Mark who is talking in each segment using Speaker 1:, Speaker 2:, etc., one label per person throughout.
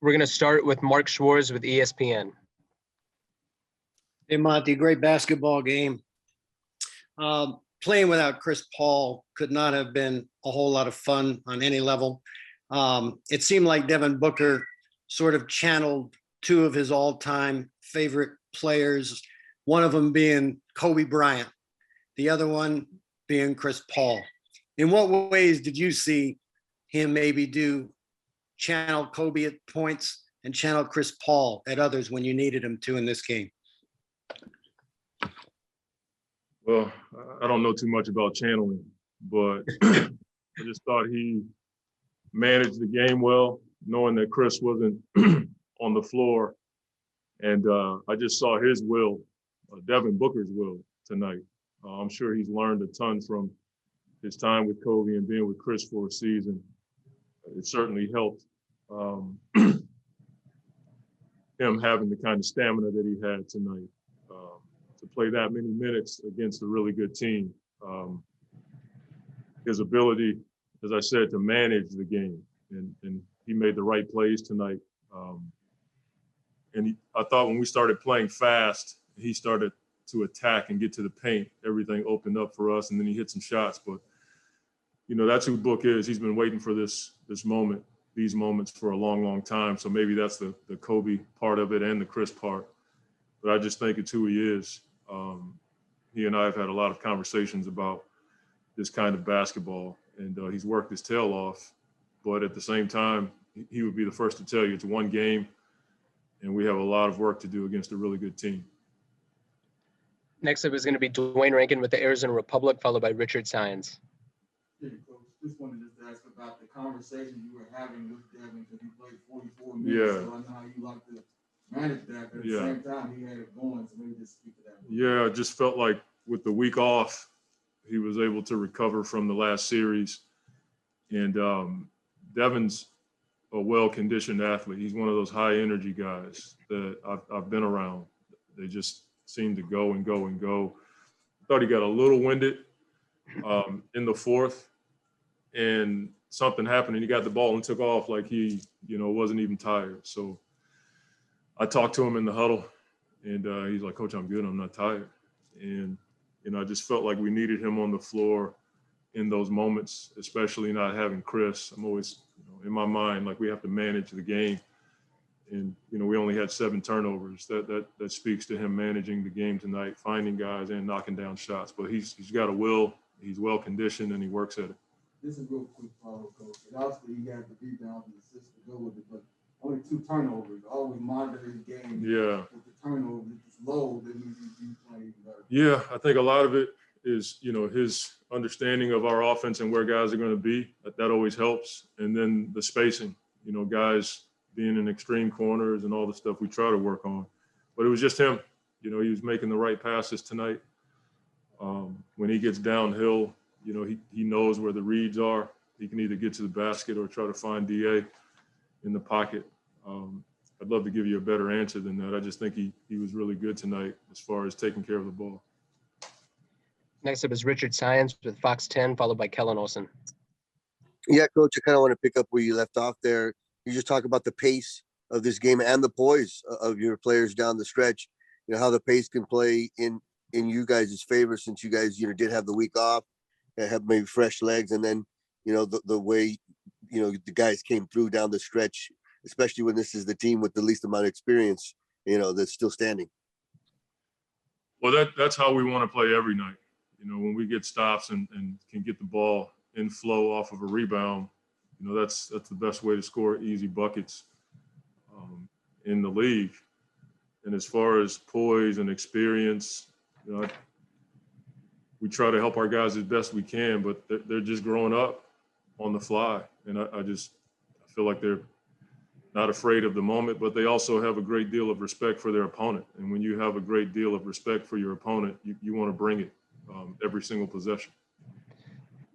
Speaker 1: We're going to start with Mark Schwartz with ESPN.
Speaker 2: Hey, Monty, great basketball game. Playing without Chris Paul could not have been a whole lot of fun on any level. It seemed like Devin Booker sort of channeled two of his all-time favorite players, one of them being Kobe Bryant, the other one being Chris Paul. In what ways did you see him maybe channel Kobe at points and channel Chris Paul at others when you needed him to in this game?
Speaker 3: Well, I don't know too much about channeling, but I just thought he managed the game well, knowing that Chris wasn't on the floor. And I just saw his will, Devin Booker's will tonight. I'm sure he's learned a ton from his time with Kobe and being with Chris for a season. It certainly helped him having the kind of stamina that he had tonight. To play that many minutes against a really good team. His ability, as I said, to manage the game, and he made the right plays tonight. I thought when we started playing fast, he started to attack and get to the paint. Everything opened up for us, and then he hit some shots. But that's who Book is. He's been waiting for these moments for a long, long time. So maybe that's the Kobe part of it and the Chris part. But I just think it's who he is. He and I have had a lot of conversations about this kind of basketball, and he's worked his tail off. But at the same time, he would be the first to tell you it's one game, and we have a lot of work to do against a really good team.
Speaker 1: Next up is going to be Dwayne Rankin with the Arizona Republic, followed by Richard Science.
Speaker 4: Hey, Coach, just wanted to ask about the conversation you were having with Devin because he played 44 minutes.
Speaker 3: Yeah.
Speaker 4: So I know how you like to manage that, but at the same time, he had it going. So maybe just speak to that.
Speaker 3: Yeah, I just felt like with the week off, he was able to recover from the last series. And Devin's a well-conditioned athlete. He's one of those high-energy guys that I've been around. They just seem to go and go and go. I thought he got a little winded in the fourth, and something happened, and he got the ball and took off like he, wasn't even tired. So I talked to him in the huddle, and he's like, "Coach, I'm good. I'm not tired." And, I just felt like we needed him on the floor in those moments, especially not having Chris. I'm always, in my mind, like we have to manage the game. And, we only had 7 turnovers. That speaks to him managing the game tonight, finding guys and knocking down shots. But he's got a will, he's well-conditioned, and he works at it.
Speaker 4: This is a real quick follow, Coach. And obviously, he had the rebound and assist to go with it, but only 2 turnovers. Always monitor his game.
Speaker 3: Yeah.
Speaker 4: With the turnovers, if it's low, then he's playing even better.
Speaker 3: Yeah, I think a lot of it is, his understanding of our offense and where guys are going to be. That always helps. And then the spacing, guys being in extreme corners and all the stuff we try to work on. But it was just him. He was making the right passes tonight. When he gets downhill, he knows where the reads are. He can either get to the basket or try to find DA in the pocket. I'd love to give you a better answer than that. I just think he was really good tonight as far as taking care of the ball.
Speaker 1: Next up is Richard Science with Fox 10, followed by Kellen Olson.
Speaker 5: Yeah, Coach, I kind of want to pick up where you left off there. You just talk about the pace of this game and the poise of your players down the stretch. How the pace can play in you guys' favor since you guys, did have the week off, have maybe fresh legs, and then, the way, the guys came through down the stretch, especially when this is the team with the least amount of experience, that's still standing.
Speaker 3: Well, that's how we want to play every night. When we get stops and can get the ball in flow off of a rebound, that's the best way to score easy buckets in the league. And as far as poise and experience, we try to help our guys as best we can, but they're just growing up on the fly. And I feel like they're not afraid of the moment, but they also have a great deal of respect for their opponent. And when you have a great deal of respect for your opponent, you want to bring it every single possession.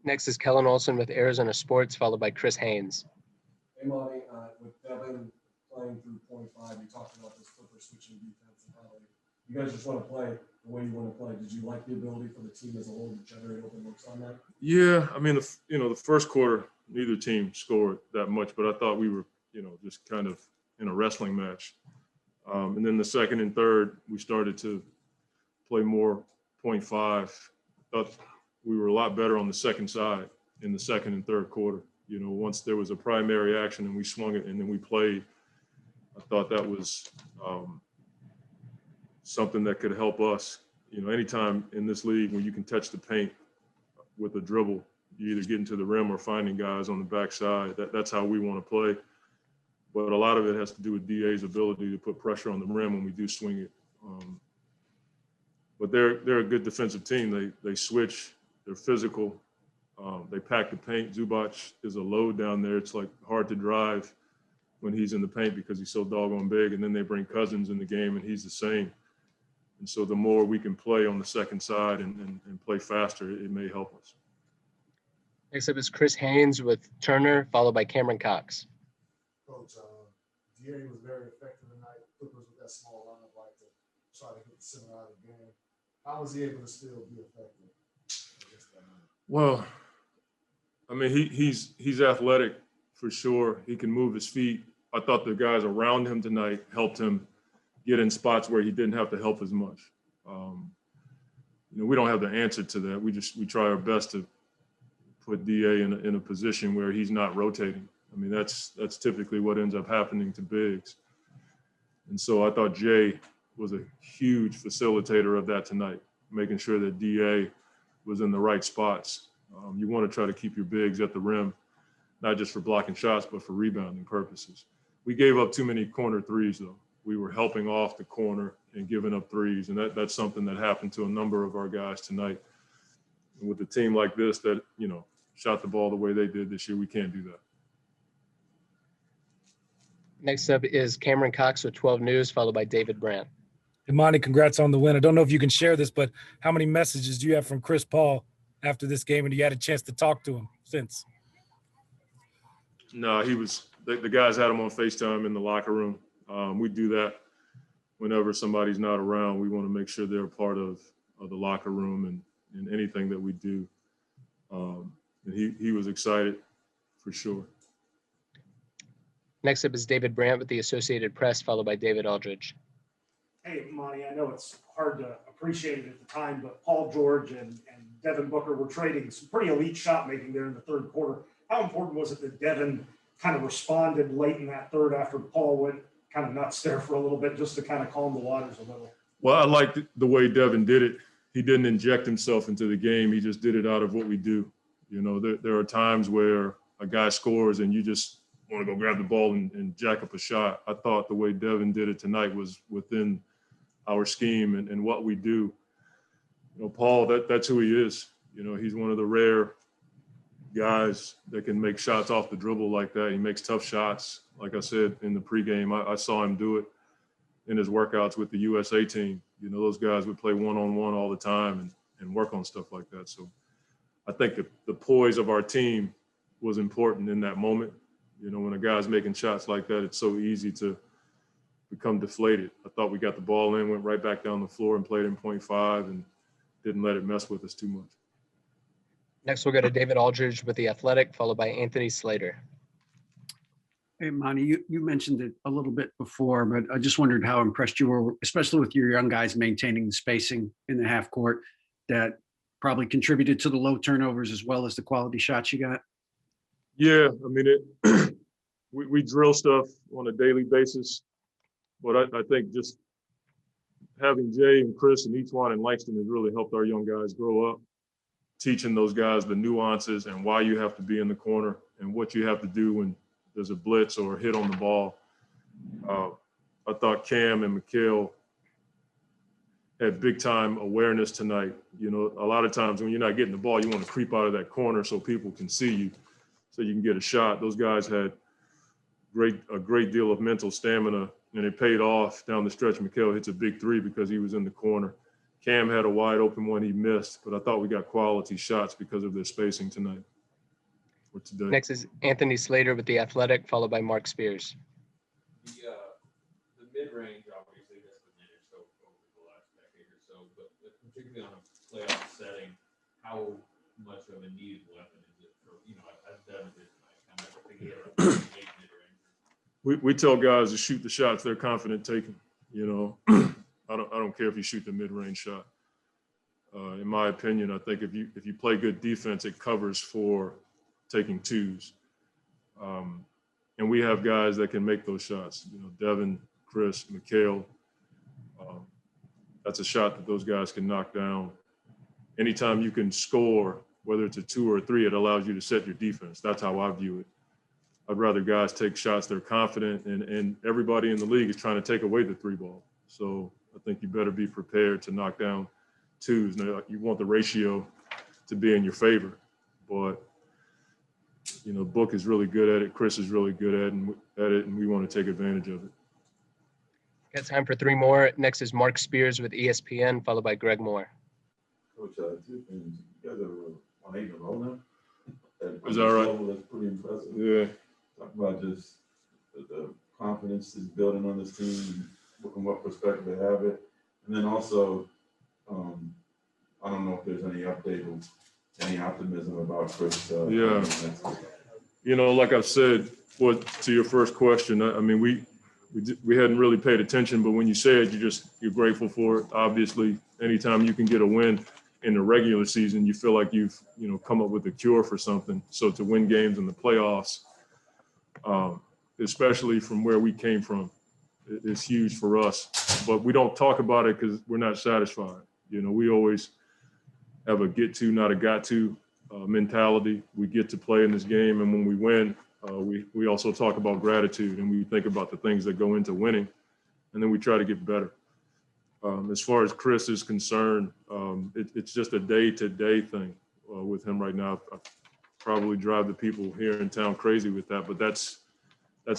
Speaker 1: Next is Kellen Olson with Arizona Sports, followed by Chris Haynes.
Speaker 6: Hey, Monty, with Devin playing through 0.5, you talked about this flipper switching defense and how you guys just want to play the way you want to play. Did you like the ability for the team as a whole to generate open looks on that?
Speaker 3: Yeah, I mean, the first quarter, neither team scored that much, but I thought we were, just kind of in a wrestling match. And then the second and third, we started to play more 0.5. Thought we were a lot better on the second side in the second and third quarter. You know, once there was a primary action and we swung it and then we played, I thought that was something that could help us. You know, anytime in this league when you can touch the paint with a dribble, you either getting to the rim or finding guys on the backside. That's how we want to play. But a lot of it has to do with DA's ability to put pressure on the rim when we do swing it. But they're a good defensive team. They switch. They're physical. They pack the paint. Zubac is a load down there. It's like hard to drive when he's in the paint because he's so doggone big. And then they bring Cousins in the game and he's the same. And so the more we can play on the second side and play faster, it may help us.
Speaker 1: Next up is Chris Haynes with Turner, followed by Cameron Cox.
Speaker 6: Coach, DA was very effective tonight. Clippers with that small lineup like to try to get the center out of the game. How was he able to still be effective against that man?
Speaker 3: Well, I mean, he's athletic for sure. He can move his feet. I thought the guys around him tonight helped him get in spots where he didn't have to help as much. You know, we don't have the answer to that. We try our best to put DA in a position where he's not rotating. I mean, that's typically what ends up happening to bigs. And so I thought Jay was a huge facilitator of that tonight, making sure that DA was in the right spots. You want to try to keep your bigs at the rim, not just for blocking shots, but for rebounding purposes. We gave up too many corner threes, though. We were helping off the corner and giving up threes, and that's something that happened to a number of our guys tonight. And with a team like this that, you know, shot the ball the way they did this year, we can't do that.
Speaker 1: Next up is Cameron Cox with 12 News, followed by David Brandt.
Speaker 7: And Monty, congrats on the win. I don't know if you can share this, but how many messages do you have from Chris Paul after this game, and you had a chance to talk to him since?
Speaker 3: No, the guys had him on FaceTime in the locker room. We do that whenever somebody's not around. We want to make sure they're a part of the locker room and anything that we do. And he was excited for sure.
Speaker 1: Next up is David Brandt with the Associated Press, followed by David Aldridge.
Speaker 8: Hey, Monty, I know it's hard to appreciate it at the time, but Paul George and Devin Booker were trading some pretty elite shot making there in the third quarter. How important was it that Devin kind of responded late in that third after Paul went kind of nuts there for a little bit, just to kind of calm the waters a little?
Speaker 3: Well, I liked the way Devin did it. He didn't inject himself into the game. He just did it out of what we do. You know, there are times where a guy scores and you just want to go grab the ball and jack up a shot. I thought the way Devin did it tonight was within our scheme and what we do. You know, Paul, that's who he is. You know, he's one of the rare guys that can make shots off the dribble like that. He makes tough shots. Like I said in the pregame, I saw him do it in his workouts with the USA team. You know, those guys would play one-on-one all the time and work on stuff like that. So I think the poise of our team was important in that moment. You know, when a guy's making shots like that, it's so easy to become deflated. I thought we got the ball in, went right back down the floor and played in 0.5 and didn't let it mess with us too much.
Speaker 1: Next, we'll go to David Aldridge with The Athletic, followed by Anthony Slater.
Speaker 9: Hey, Monty, you mentioned it a little bit before, but I just wondered how impressed you were, especially with your young guys maintaining the spacing in the half court that probably contributed to the low turnovers as well as the quality shots you got.
Speaker 3: Yeah, I mean, we drill stuff on a daily basis, but I think just having Jay and Chris and Etwan and Langston has really helped our young guys grow up, teaching those guys the nuances and why you have to be in the corner and what you have to do when there's a blitz or a hit on the ball. I thought Cam and Mikhail had big time awareness tonight. You know, a lot of times when you're not getting the ball, you want to creep out of that corner so people can see you, so you can get a shot. Those guys had a great deal of mental stamina, and it paid off down the stretch. Mikhail hits a big three because he was in the corner. Cam had a wide open one he missed, but I thought we got quality shots because of their spacing tonight or today.
Speaker 1: Next is Anthony Slater with The Athletic, followed by Mark Spears.
Speaker 10: The mid-range obviously has diminished over the last decade or so, but particularly on a playoff setting, how much of a needed weapon is it for, you know, as Devin did tonight, kind of thinking of mid-range?
Speaker 3: We tell guys to shoot the shots they're confident taking. You know, I don't care if you shoot the mid-range shot. In my opinion, I think if you play good defense, it covers for taking twos. And we have guys that can make those shots. You know, Devin, Chris, Mikhail. That's a shot that those guys can knock down. Anytime you can score, whether it's a 2 or a 3, it allows you to set your defense. That's how I view it. I'd rather guys take shots they're confident, and everybody in the league is trying to take away the 3 ball. So I think you better be prepared to knock down twos. Now, you want the ratio to be in your favor, but you know, Book is really good at it. Chris is really good at it, and we want to take advantage of it.
Speaker 1: Got time for 3 more. Next is Mark Spears with ESPN, followed by Greg Moore.
Speaker 11: Coach, 2 things. You guys are on 8 in a row now.
Speaker 3: Is that right?
Speaker 11: That's pretty impressive.
Speaker 3: Yeah.
Speaker 11: Talk about just the confidence is building on this team, from what perspective they have it. And then also, I don't know if there's any update or any optimism about Chris.
Speaker 3: Yeah. You know, like I've said, to your first question, I mean, we hadn't really paid attention, but when you say it, you're grateful for it. Obviously, anytime you can get a win in the regular season, you feel like you've, you know, come up with a cure for something. So to win games in the playoffs, especially from where we came from, is huge for us. But we don't talk about it because we're not satisfied. You know, we always have a get to, not a got to mentality. We get to play in this game, and when we win, we also talk about gratitude, and we think about the things that go into winning, and then we try to get better. As far as Chris is concerned, it's just a day-to-day thing with him right now. I probably drive the people here in town crazy with that, but that's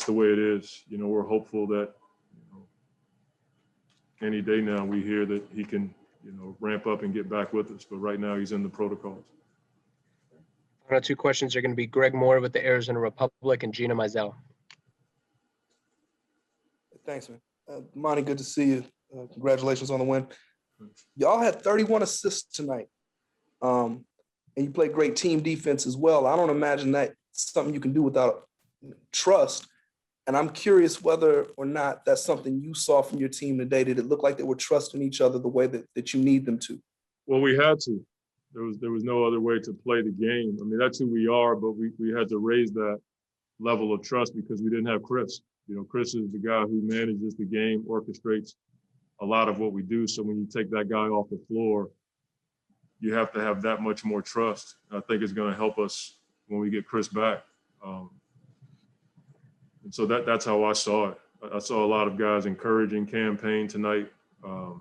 Speaker 3: the way it is. You know, we're hopeful that, you know, any day now we hear that he can, you know, ramp up and get back with us. But right now he's in the protocols.
Speaker 1: Final 2 questions are going to be Greg Moore with the Arizona Republic and Gina Mizell.
Speaker 12: Thanks, man. Monty, good to see you. Congratulations on the win. Y'all had 31 assists tonight. And you played great team defense as well. I don't imagine that's something you can do without trust. And I'm curious whether or not that's something you saw from your team today. Did it look like they were trusting each other the way that you need them to?
Speaker 3: Well, we had to. There was no other way to play the game. I mean, that's who we are, but we had to raise that level of trust because we didn't have Chris. You know, Chris is the guy who manages the game, orchestrates a lot of what we do. So when you take that guy off the floor, you have to have that much more trust. I think it's going to help us when we get Chris back. And so that's how I saw it. I saw a lot of guys encouraging Payne tonight. I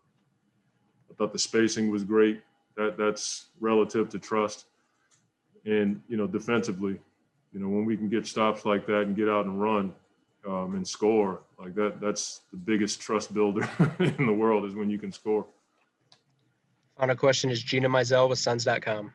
Speaker 3: thought the spacing was great. That's relative to trust. And, you know, defensively, you know, when we can get stops like that and get out and run and score like that's the biggest trust builder in the world, is when you can score.
Speaker 1: Final question is Gina Mizell with Suns.com.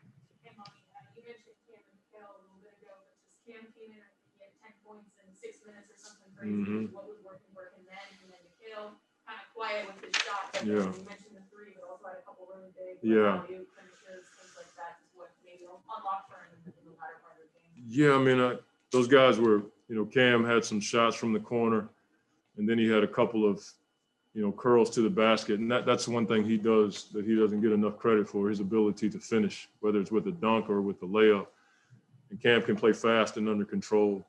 Speaker 3: Mm-hmm.
Speaker 13: What was working then, and then Mikhail kind of quiet with his shot. But
Speaker 3: Yeah.
Speaker 13: You mentioned the 3, but also had a couple really big finishes, things like that, is what maybe unlocked for him in the latter part of the game.
Speaker 3: Yeah, I mean, those guys were, you know, Cam had some shots from the corner, and then he had a couple of, you know, curls to the basket. And that's one thing he does that he doesn't get enough credit for, his ability to finish, whether it's with a dunk or with a layup. And Cam can play fast and under control.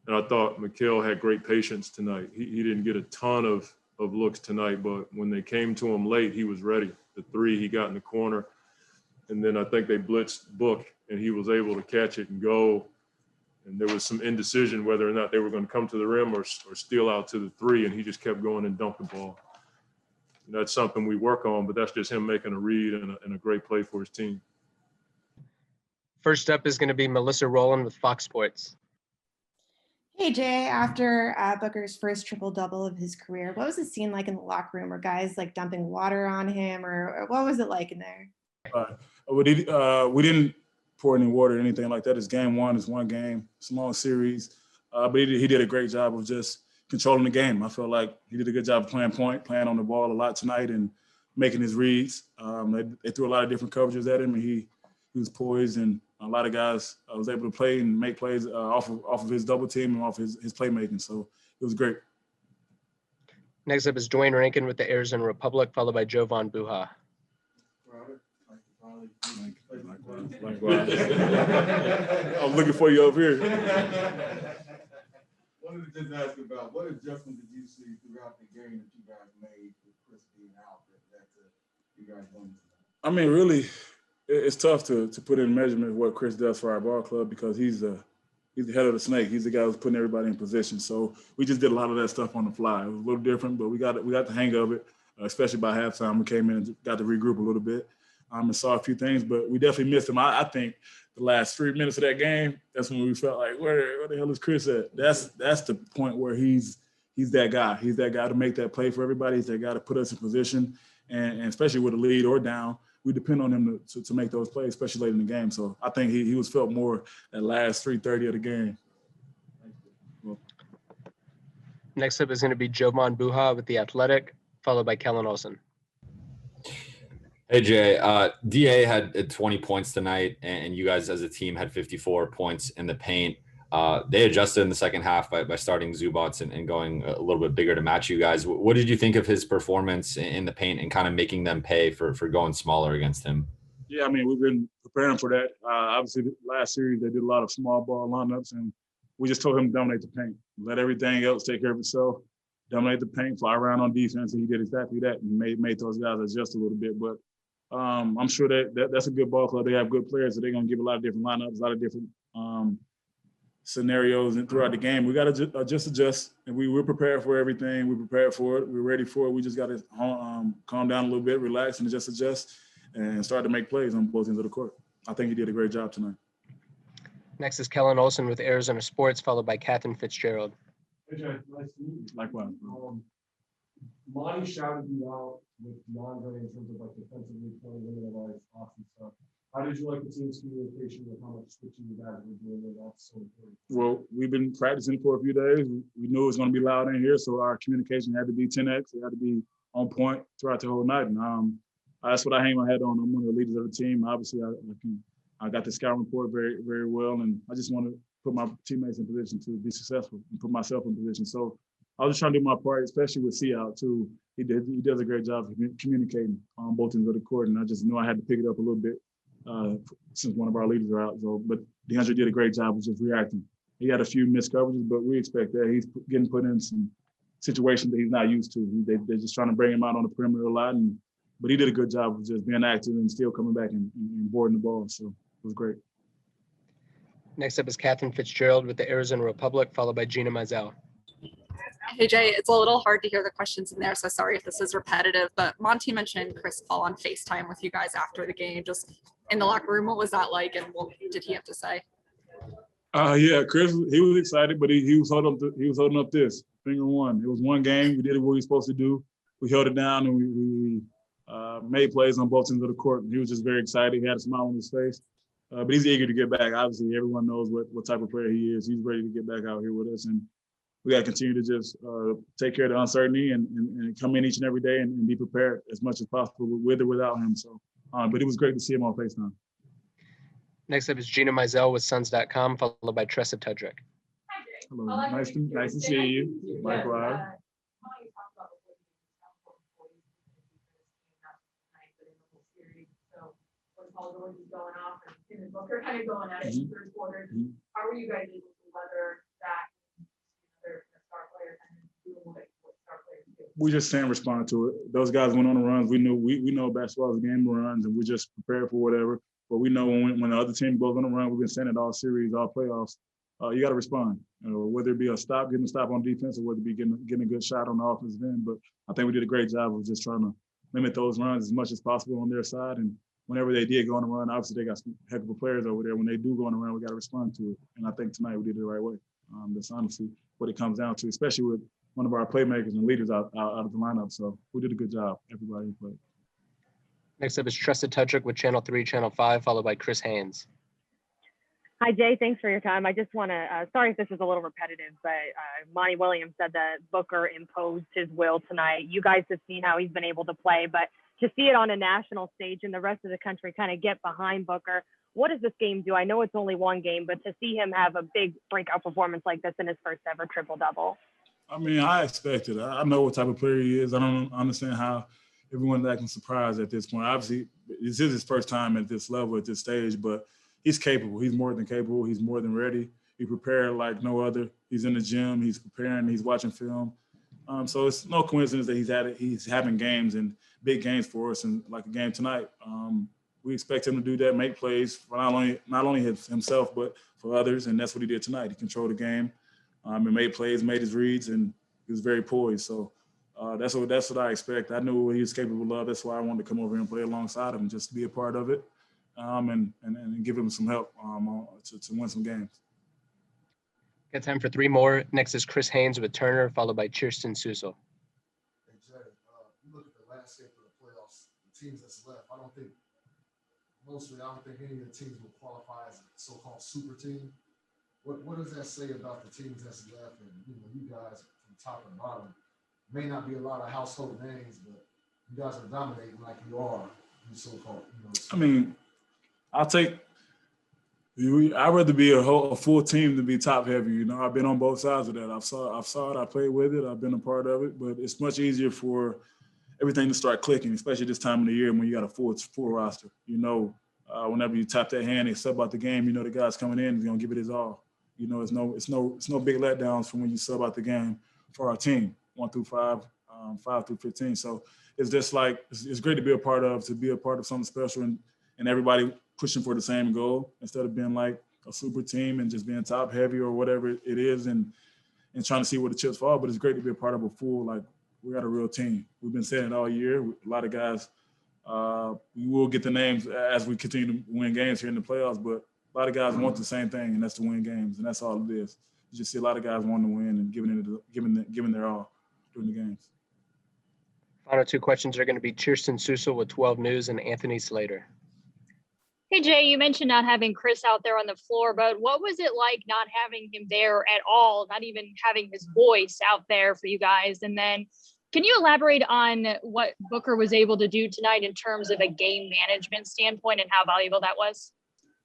Speaker 3: And I thought Mikhail had great patience tonight. He didn't get a ton of looks tonight, but when they came to him late, he was ready. The 3 he got in the corner, and then I think they blitzed Book, and he was able to catch it and go. And there was some indecision whether or not they were going to come to the rim or steal out to the 3, and he just kept going and dunked the ball. And that's something we work on, but that's just him making a read and a great play for his team.
Speaker 1: First up is going to be Melissa Rowland with Fox Sports.
Speaker 14: Hey, Jay, after Booker's first triple-double of his career, what was the scene like in the locker room? Were guys like dumping water on him, or what was it like in there?
Speaker 15: We didn't pour any water or anything like that. It's game 1, it's one game, it's a long series. But he did a great job of just controlling the game. I felt like he did a good job of playing playing on the ball a lot tonight and making his reads. They threw a lot of different coverages at him, and he was poised, and a lot of guys was able to play and make plays off of his double team and off his playmaking. So was great.
Speaker 1: Next up is Dwayne Rankin with the Arizona Republic, followed by Jovan Buha.
Speaker 15: Likewise. I'm looking for you over here.
Speaker 4: Wanted to just ask about what adjustment did you see throughout the game that you guys made with Chris being out that led to you guys winning?
Speaker 15: I mean, really, it's tough to put in measurement what Chris does for our ball club because he's the head of the snake. He's the guy who's putting everybody in position. So we just did a lot of that stuff on the fly. It was a little different, but we got the hang of it, especially by halftime. We came in and got to regroup a little bit and saw a few things, but we definitely missed him. I think the last 3 minutes of that game, that's when we felt like, where the hell is Chris at? That's the point where he's that guy. He's that guy to make that play for everybody. He's that guy to put us in position, and especially with a lead or down, we depend on him to make those plays, especially late in the game. So I think he was felt more that last 3:30 of the game. Well,
Speaker 1: Next up is going to be Jovan Buha with the Athletic, followed by Kellen Olson.
Speaker 16: Hey, Jay. DA had 20 points tonight, and you guys as a team had 54 points in the paint. They adjusted in the second half by starting Zubats and going a little bit bigger to match you guys. What did you think of his performance in the paint and kind of making them pay for going smaller against him?
Speaker 15: Yeah, I mean, we've been preparing for that. Obviously, last series, they did a lot of small ball lineups, and we just told him to dominate the paint. Let everything else take care of itself. Dominate the paint, fly around on defense, and he did exactly that and made those guys adjust a little bit. But I'm sure that's a good ball club. They have good players, so they're going to give a lot of different lineups, a lot of different scenarios and throughout the game. We got to just adjust, and we're prepared for everything. We're prepared for it. We're ready for it. We just got to calm down a little bit, relax, and just adjust and start to make plays on both ends of the court. I think he did a great job tonight.
Speaker 1: Next is Kellen Olson with Arizona Sports, followed by Catherine Fitzgerald.
Speaker 6: Hey, Jay, nice to meet you.
Speaker 15: Likewise.
Speaker 6: Monty shouted you out with Deandre in terms of like defensively playing into the life, awesome stuff. How did you like the team's communication with how much switching you guys were doing there? That's so important.
Speaker 15: Well, we've been practicing for a few days. We knew it was going to be loud in here, so our communication had to be 10x. It had to be on point throughout the whole night. And that's what I hang my hat on. I'm one of the leaders of the team. Obviously, I got the scout report very, very well, and I just want to put my teammates in position to be successful and put myself in position. So I was just trying to do my part, especially with C out too. He does a great job of communicating on both ends of the court, and I just knew I had to pick it up a little bit since one of our leaders are out. So, but Deandre did a great job of just reacting. He had a few missed coverages, but we expect that. He's getting put in some situations that he's not used to. They're just trying to bring him out on the perimeter a lot, but he did a good job of just being active and still coming back and boarding the ball. So it was great.
Speaker 1: Next up is Catherine Fitzgerald with the Arizona Republic, followed by Gina Mizell.
Speaker 17: Hey, Jay, it's a little hard to hear the questions in there, so sorry if this is repetitive, but Monty mentioned Chris Paul on FaceTime with you guys after the game. Just in the locker room, what was that like, and what did he have to say?
Speaker 15: Yeah, Chris, he was excited, but he was holding up this finger one. It was one game. We did what we were supposed to do. We held it down, and we made plays on both ends of the court. He was just very excited. He had a smile on his face. But he's eager to get back. Obviously, everyone knows what type of player he is. He's ready to get back out here with us. And we got to continue to just take care of the uncertainty and come in each and every day and be prepared as much as possible with or without him. So, but it was great to see him on FaceTime.
Speaker 1: Next up is Gina Mizell with Suns.com, followed by Tressa Tudrick.
Speaker 15: Hello. Nice to see you. Likewise.
Speaker 13: Paul George is going off and Devin Booker kind of going at it in the third quarter. How were you guys able to weather that? Their star player kind of doing what star players do?
Speaker 15: We just didn't respond to it. Those guys went on the runs. We knew we know basketball is a game of runs, and we just prepared for whatever. But we know when the other team goes on a run, we've been saying it all series, all playoffs. You got to respond. Whether it be getting a stop on defense, or whether it be getting a good shot on the offensive end. But I think we did a great job of just trying to limit those runs as much as possible on their side. And whenever they did go on a run, obviously they got some heck of a players over there. When they do go on a run, we got to respond to it. And I think tonight we did it the right way. That's honestly what it comes down to, especially with one of our playmakers and leaders out of the lineup. So we did a good job, everybody who played.
Speaker 1: Next up is Tressa Tudrick with Channel 3, Channel 5, followed by Chris Haynes.
Speaker 18: Hi, Jay. Thanks for your time. I just want to, sorry if this is a little repetitive, but Monty Williams said that Booker imposed his will tonight. You guys have seen how he's been able to play, but to see it on a national stage and the rest of the country kind of get behind Booker, what does this game do? I know it's only one game, but to see him have a big breakout performance like this in his first ever triple-double.
Speaker 15: I mean, I expected. I know what type of player he is. I don't understand how everyone's acting surprised at this point. Obviously, this is his first time at this level, at this stage, but he's capable. He's more than capable. He's more than ready. He prepared like no other. He's in the gym. He's preparing. He's watching film. So it's no coincidence that he's having games and big games for us, and like a game tonight. We expect him to do that, make plays for not only himself but for others, and that's what he did tonight. He controlled the game, and made plays, made his reads, and he was very poised. So that's what I expect. I knew what he was capable of. That's why I wanted to come over here and play alongside him, just to be a part of it, and give him some help to win some games.
Speaker 1: Got time for 3 more. Next is Chris Haynes with Turner, followed by Kirsten Suso.
Speaker 4: Hey, Jay, you look at the landscape of the playoffs, the teams that's left. I don't think any of the teams will qualify as a so-called super team. What does that say about the teams that's left? And you guys from top and bottom may not be a lot of household names, but you guys are dominating like you are. You so-called.
Speaker 15: I mean, I'd rather be a full team than be top heavy. I've been on both sides of that. I've saw it. I played with it. I've been a part of it. But it's much easier for everything to start clicking, especially this time of the year when you got a full roster. Whenever you tap that hand and sub out the game, the guy's coming in is gonna give it his all. It's no big letdowns from when you sub out the game for our team, 1 through 5, 5 through 15. So it's just like it's great to be a part of something special and everybody pushing for the same goal instead of being like a super team and just being top heavy or whatever it is and trying to see where the chips fall. But it's great to be a part of a full, like, we got a real team. We've been saying it all year. A lot of guys, we will get the names as we continue to win games here in the playoffs, but a lot of guys want the same thing, and that's to win games, and that's all it is. You just see a lot of guys wanting to win and giving their all during the games.
Speaker 1: Final 2 questions are going to be Kirsten Suso with 12 News and Anthony Slater.
Speaker 19: Hey, Jay, you mentioned not having Chris out there on the floor, but what was it like not having him there at all, not even having his voice out there for you guys? And then can you elaborate on what Booker was able to do tonight in terms of a game management standpoint and how valuable that was?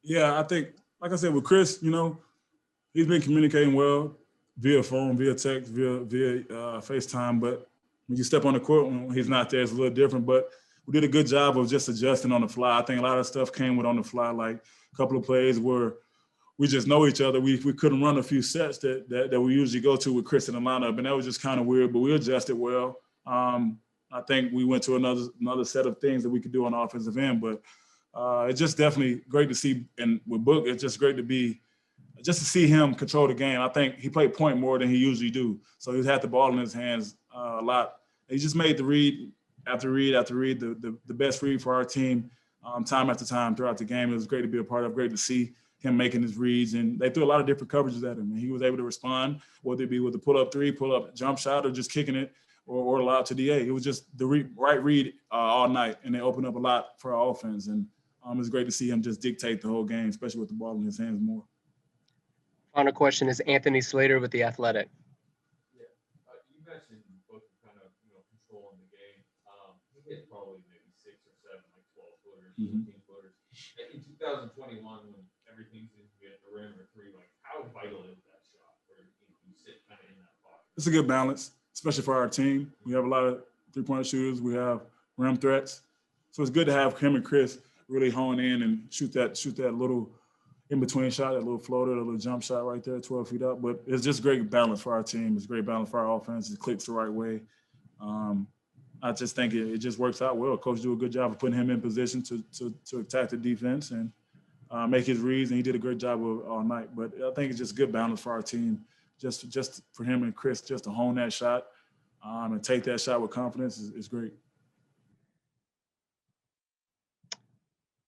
Speaker 15: Yeah, I think, like I said, with Chris, he's been communicating well via phone, via text, via FaceTime. But when you step on the court, when he's not there, it's a little different. But we did a good job of just adjusting on the fly. I think a lot of stuff came with on the fly, like a couple of plays where we just know each other. We couldn't run a few sets that we usually go to with Chris in the lineup, and that was just kind of weird, but we adjusted well. I think we went to another set of things that we could do on the offensive end, but it's just definitely great to see. And with Book, it's just great to see him control the game. I think he played point more than he usually do, so he's had the ball in his hands a lot. He just made the read after read after read, the best read for our team time after time throughout the game. It was great to be a part of, great to see him making his reads. And they threw a lot of different coverages at him, and he was able to respond, whether it be with the pull-up 3, pull-up jump shot, or just kicking it or allowed to DA. It was just the right read all night, and they opened up a lot for our offense. And it's great to see him just dictate the whole game, especially with the ball in his hands more.
Speaker 1: Final question is Anthony Slater with The Athletic.
Speaker 10: You mentioned Booker kind of controlling the game. He hit probably maybe 6 or 7, like 12-footers, 14-footers. In 2021, when everything seems to be at the rim or 3, like how vital is that shot where you sit kind of in that pocket?
Speaker 15: It's a good balance, especially for our team. We have a lot of three-point shooters. We have rim threats. So it's good to have him and Chris really hone in and shoot that little in-between shot, that little floater, that little jump shot right there, 12 feet up. But it's just great balance for our team. It's great balance for our offense. It clicks the right way. I just think it just works out well. Coach do a good job of putting him in position to attack the defense and make his reads, and he did a great job of all night. But I think it's just good balance for our team, just for him and Chris just to hone that shot and take that shot with confidence is great.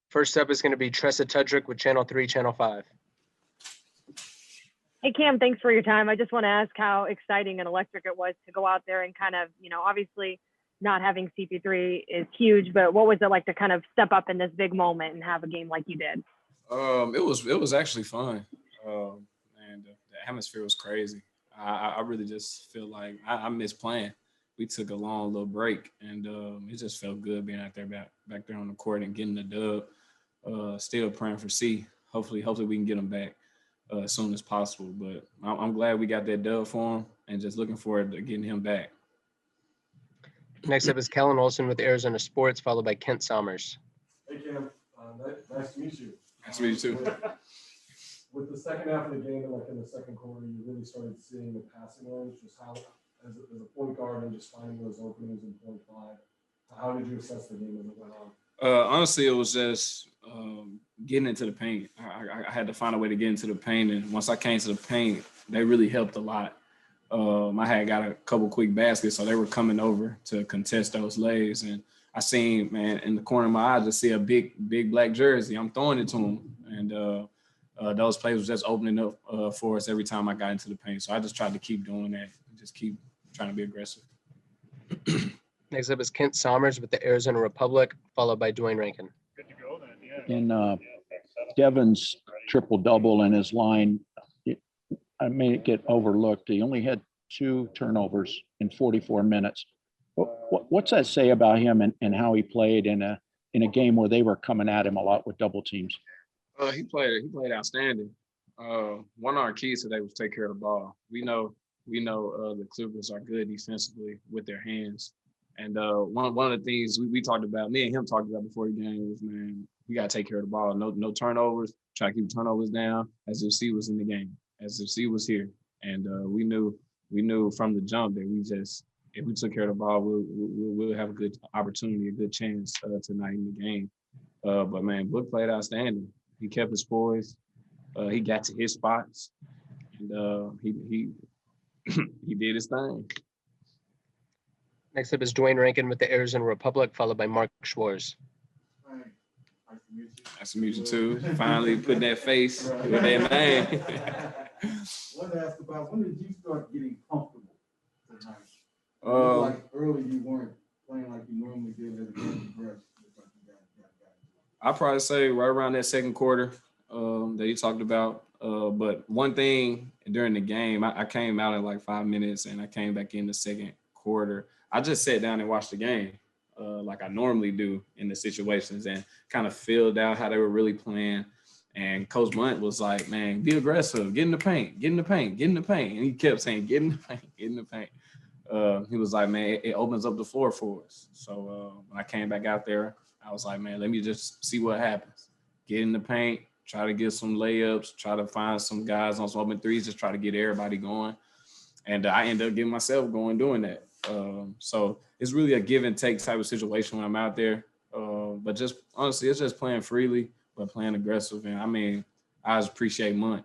Speaker 1: First up is going to be Tressa Tudrick with Channel 3, Channel 5.
Speaker 18: Hey, Cam, thanks for your time. I just want to ask how exciting and electric it was to go out there and kind of, obviously not having CP3 is huge, but what was it like to kind of step up in this big moment and have a game like you did?
Speaker 20: It was actually fun. And the atmosphere was crazy. I really just feel like I miss playing. We took a long little break, and it just felt good being out there back there on the court and getting the dub. Still praying for C. Hopefully we can get him back as soon as possible. But I'm glad we got that dub for him, and just looking forward to getting him back.
Speaker 1: Next up is Kellen Olson with Arizona Sports, followed by Kent Sommers.
Speaker 6: Hey, Cam, nice to meet you.
Speaker 20: Nice to meet you too.
Speaker 6: With the second half of the game, and like in the second quarter, you really started seeing the passing lanes, just how, as a point guard and just finding those openings in point five. How did you assess the game as it went on?
Speaker 20: Honestly, it was just getting into the paint. I had to find a way to get into the paint, and once I came to the paint, they really helped a lot. I had got a couple quick baskets, so they were coming over to contest those lays, and I seen, man, in the corner of my eye, I just see a big black jersey. I'm throwing it to him, and those plays was just opening up for us every time I got into the paint. So I just tried to keep doing that, and just keep trying to be aggressive.
Speaker 1: Next up is Kent Sommers with the Arizona Republic, followed by Dwayne Rankin.
Speaker 21: In Devin's triple-double in his line, I may get overlooked. He only had 2 turnovers in 44 minutes. What's that say about him and how he played in a game where they were coming at him a lot with double teams?
Speaker 20: He played outstanding. One of our keys today was take care of the ball. We know the Clippers are good defensively with their hands. And one of the things we talked about, me and him talked about before the game was, man, we got to take care of the ball. No turnovers. Try to keep turnovers down as if C was in the game, as if C was here. And we knew from the jump that if we took care of the ball, we'll have a good opportunity, a good chance tonight in the game. But man, Book played outstanding. He kept his poise. He got to his spots, and he he did his thing.
Speaker 1: Next up is Dwayne Rankin with the Arizona Republic, followed by Mark Schwartz.
Speaker 20: Nice to meet you too. Finally putting that face with that man.
Speaker 11: Wanted to ask about, when did you start getting comfortable tonight? Like early, you weren't playing like you normally did as a game progressed.
Speaker 20: I'd probably say right around that second quarter that you talked about. But one thing during the game, I came out in like 5 minutes and I came back in the second quarter. I just sat down and watched the game like I normally do in the situations and kind of filled out how they were really playing. And Coach Munt was like, man, be aggressive, get in the paint, get in the paint, get in the paint. And he kept saying, get in the paint, get in the paint. He was like, man, it opens up the floor for us. So when I came back out there, I was like, man, let me just see what happens. Get in the paint, try to get some layups, try to find some guys on some open threes, just try to get everybody going. And I ended up getting myself going doing that. So it's really a give and take type of situation when I'm out there. But just honestly, it's just playing freely, but playing aggressive. And I mean, I just appreciate Munt.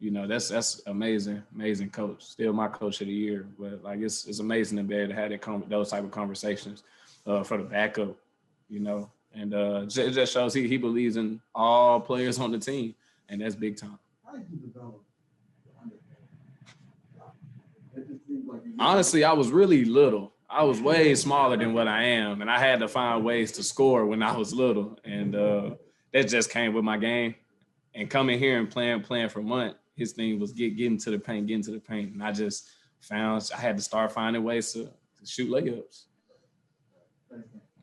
Speaker 20: That's amazing coach. Still my coach of the year. But like it's amazing to be able to have those type of conversations for the backup, And it just shows he believes in all players on the team, and that's big time.
Speaker 11: How did you develop? It just seems like
Speaker 20: Honestly, I was really little. I was way smaller than what I am, and I had to find ways to score when I was little, and that just came with my game. And coming here and playing for Munt, his thing was getting to the paint, and I just found I had to start finding ways to shoot layups.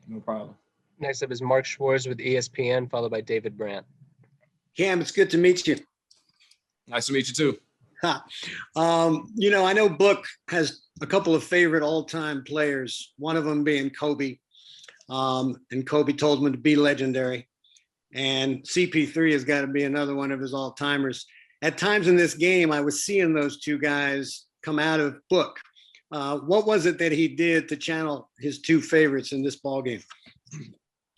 Speaker 20: No problem.
Speaker 1: Next up is Mark Schwartz with ESPN, followed by David Brandt.
Speaker 2: Cam, it's good to meet you.
Speaker 20: Nice to meet you too.
Speaker 2: I know Book has a couple of favorite all-time players, one of them being Kobe. And Kobe told him to be legendary. And CP3 has got to be another one of his all-timers. At times in this game, I was seeing those two guys come out of Book. What was it that he did to channel his two favorites in this ball game?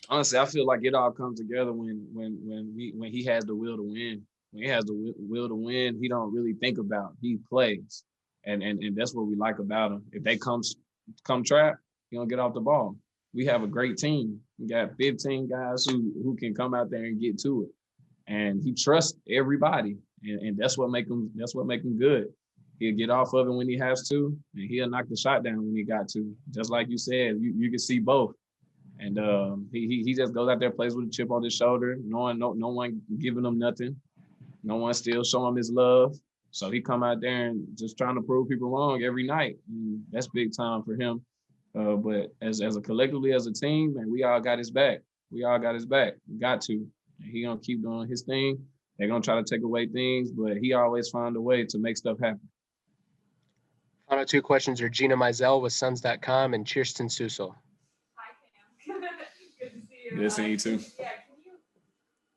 Speaker 20: Honestly, I feel like it all comes together when he has the will to win. When he has the will to win, he don't really think about it. He plays, and that's what we like about him. If they come trap, he don't get off the ball. We have a great team. We got 15 guys who can come out there and get to it, and he trusts everybody, and that's what make him good. He'll get off of it when he has to, and he'll knock the shot down when he got to. Just like you said, you can see both. And he just goes out there, plays with a chip on his shoulder, knowing no one giving him nothing. No one still showing him his love. So he come out there and just trying to prove people wrong every night. And that's big time for him. But as collectively as a team, man, we all got his back. We got to. And he gonna keep doing his thing. They're gonna try to take away things, but he always find a way to make stuff happen.
Speaker 1: Final two questions are Gina Mizell with Suns.com and Kirsten Susel.
Speaker 13: Hi, Cam. Good to see you.
Speaker 20: Good to see you too.
Speaker 13: Yeah, can you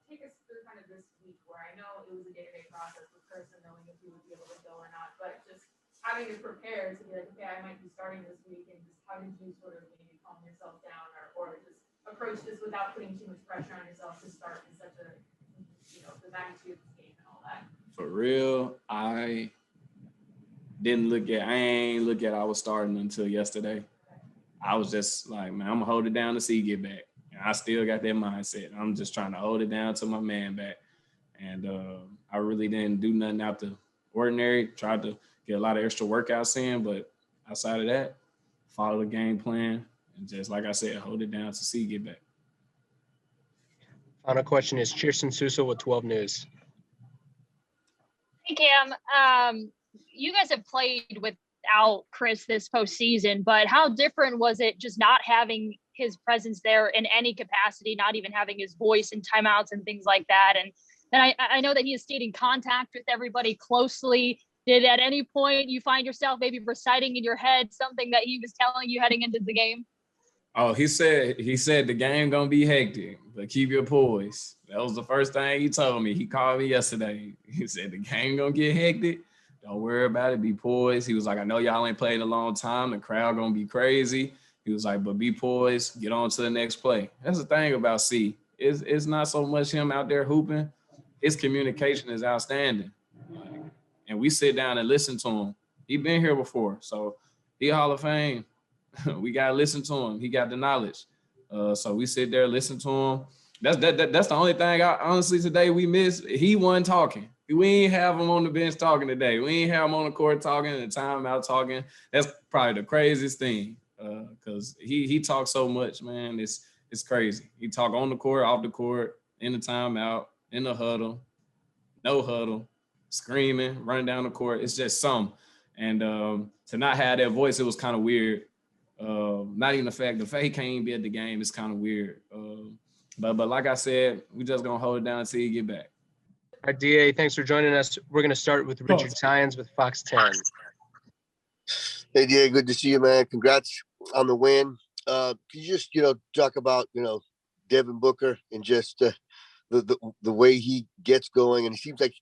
Speaker 13: take us through kind of this week where I know it was a day-to-day process with Chris and knowing if he would be able to go or not, but just having to prepare to be like, okay, I might be starting this week, and just how did you sort of maybe calm yourself down or just approach this without putting too much pressure on yourself to start in such a, the magnitude of the game and all that?
Speaker 20: For real, I ain't look at I was starting until yesterday. I was just like, man, I'm gonna hold it down to see get back. And I still got that mindset. I'm just trying to hold it down till my man back. And I really didn't do nothing out the ordinary. Tried to get a lot of extra workouts in, but outside of that, follow the game plan and just like I said, hold it down to see get back.
Speaker 1: Final question is Kirsten Susel with 12 News.
Speaker 19: Hey, Cam. You guys have played without Chris this postseason, but how different was it just not having his presence there in any capacity, not even having his voice in timeouts and things like that? And then I know that he has stayed in contact with everybody closely. Did at any point you find yourself maybe reciting in your head something that he was telling you heading into the game?
Speaker 20: Oh, he said the game gonna be hectic, but keep your poise. That was the first thing he told me. He called me yesterday. He said the game gonna get hectic. Don't worry about it. Be poised. He was like, I know y'all ain't played in a long time. The crowd gonna be crazy. He was like, but be poised. Get on to the next play. That's the thing about C. It's not so much him out there hooping. His communication is outstanding. And we sit down and listen to him. He been here before, so he Hall of Fame. We gotta listen to him. He got the knowledge. So we sit there, listen to him. That's the only thing honestly today we miss. He wasn't talking. We ain't have him on the bench talking today. We ain't have him on the court talking and the timeout talking. That's probably the craziest thing. Cause he talks so much, man. It's crazy. He talk on the court, off the court, in the timeout, in the huddle, no huddle, screaming, running down the court. It's just some. And to not have that voice, it was kind of weird. Not even the fact he can't even be at the game is kind of weird. But like I said, we just gonna hold it down until you get back.
Speaker 1: All right, DA, thanks for joining us. We're gonna start with Richard Tynes with Fox 10.
Speaker 5: Hey, DA, good to see you, man. Congrats on the win. Can you just, talk about, Devin Booker and just the way he gets going? And it seems like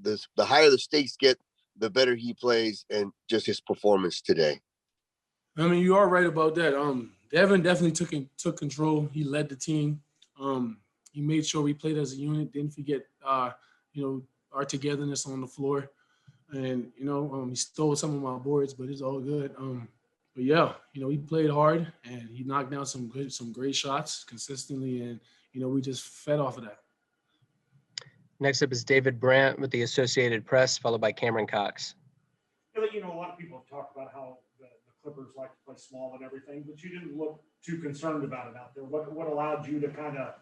Speaker 5: the higher the stakes get, the better he plays, and just his performance today.
Speaker 22: I mean, you are right about that. Devin definitely took control. He led the team. He made sure we played as a unit. Didn't forget, our togetherness on the floor. And, he stole some of my boards, but it's all good. But yeah, he played hard and he knocked down some great shots consistently. And, we just fed off of that.
Speaker 1: Next up is David Brandt with the Associated Press, followed by Cameron Cox.
Speaker 8: A lot of people have talked about how the Clippers like to play small and everything, but you didn't look too concerned about it out there. What allowed you to kind of,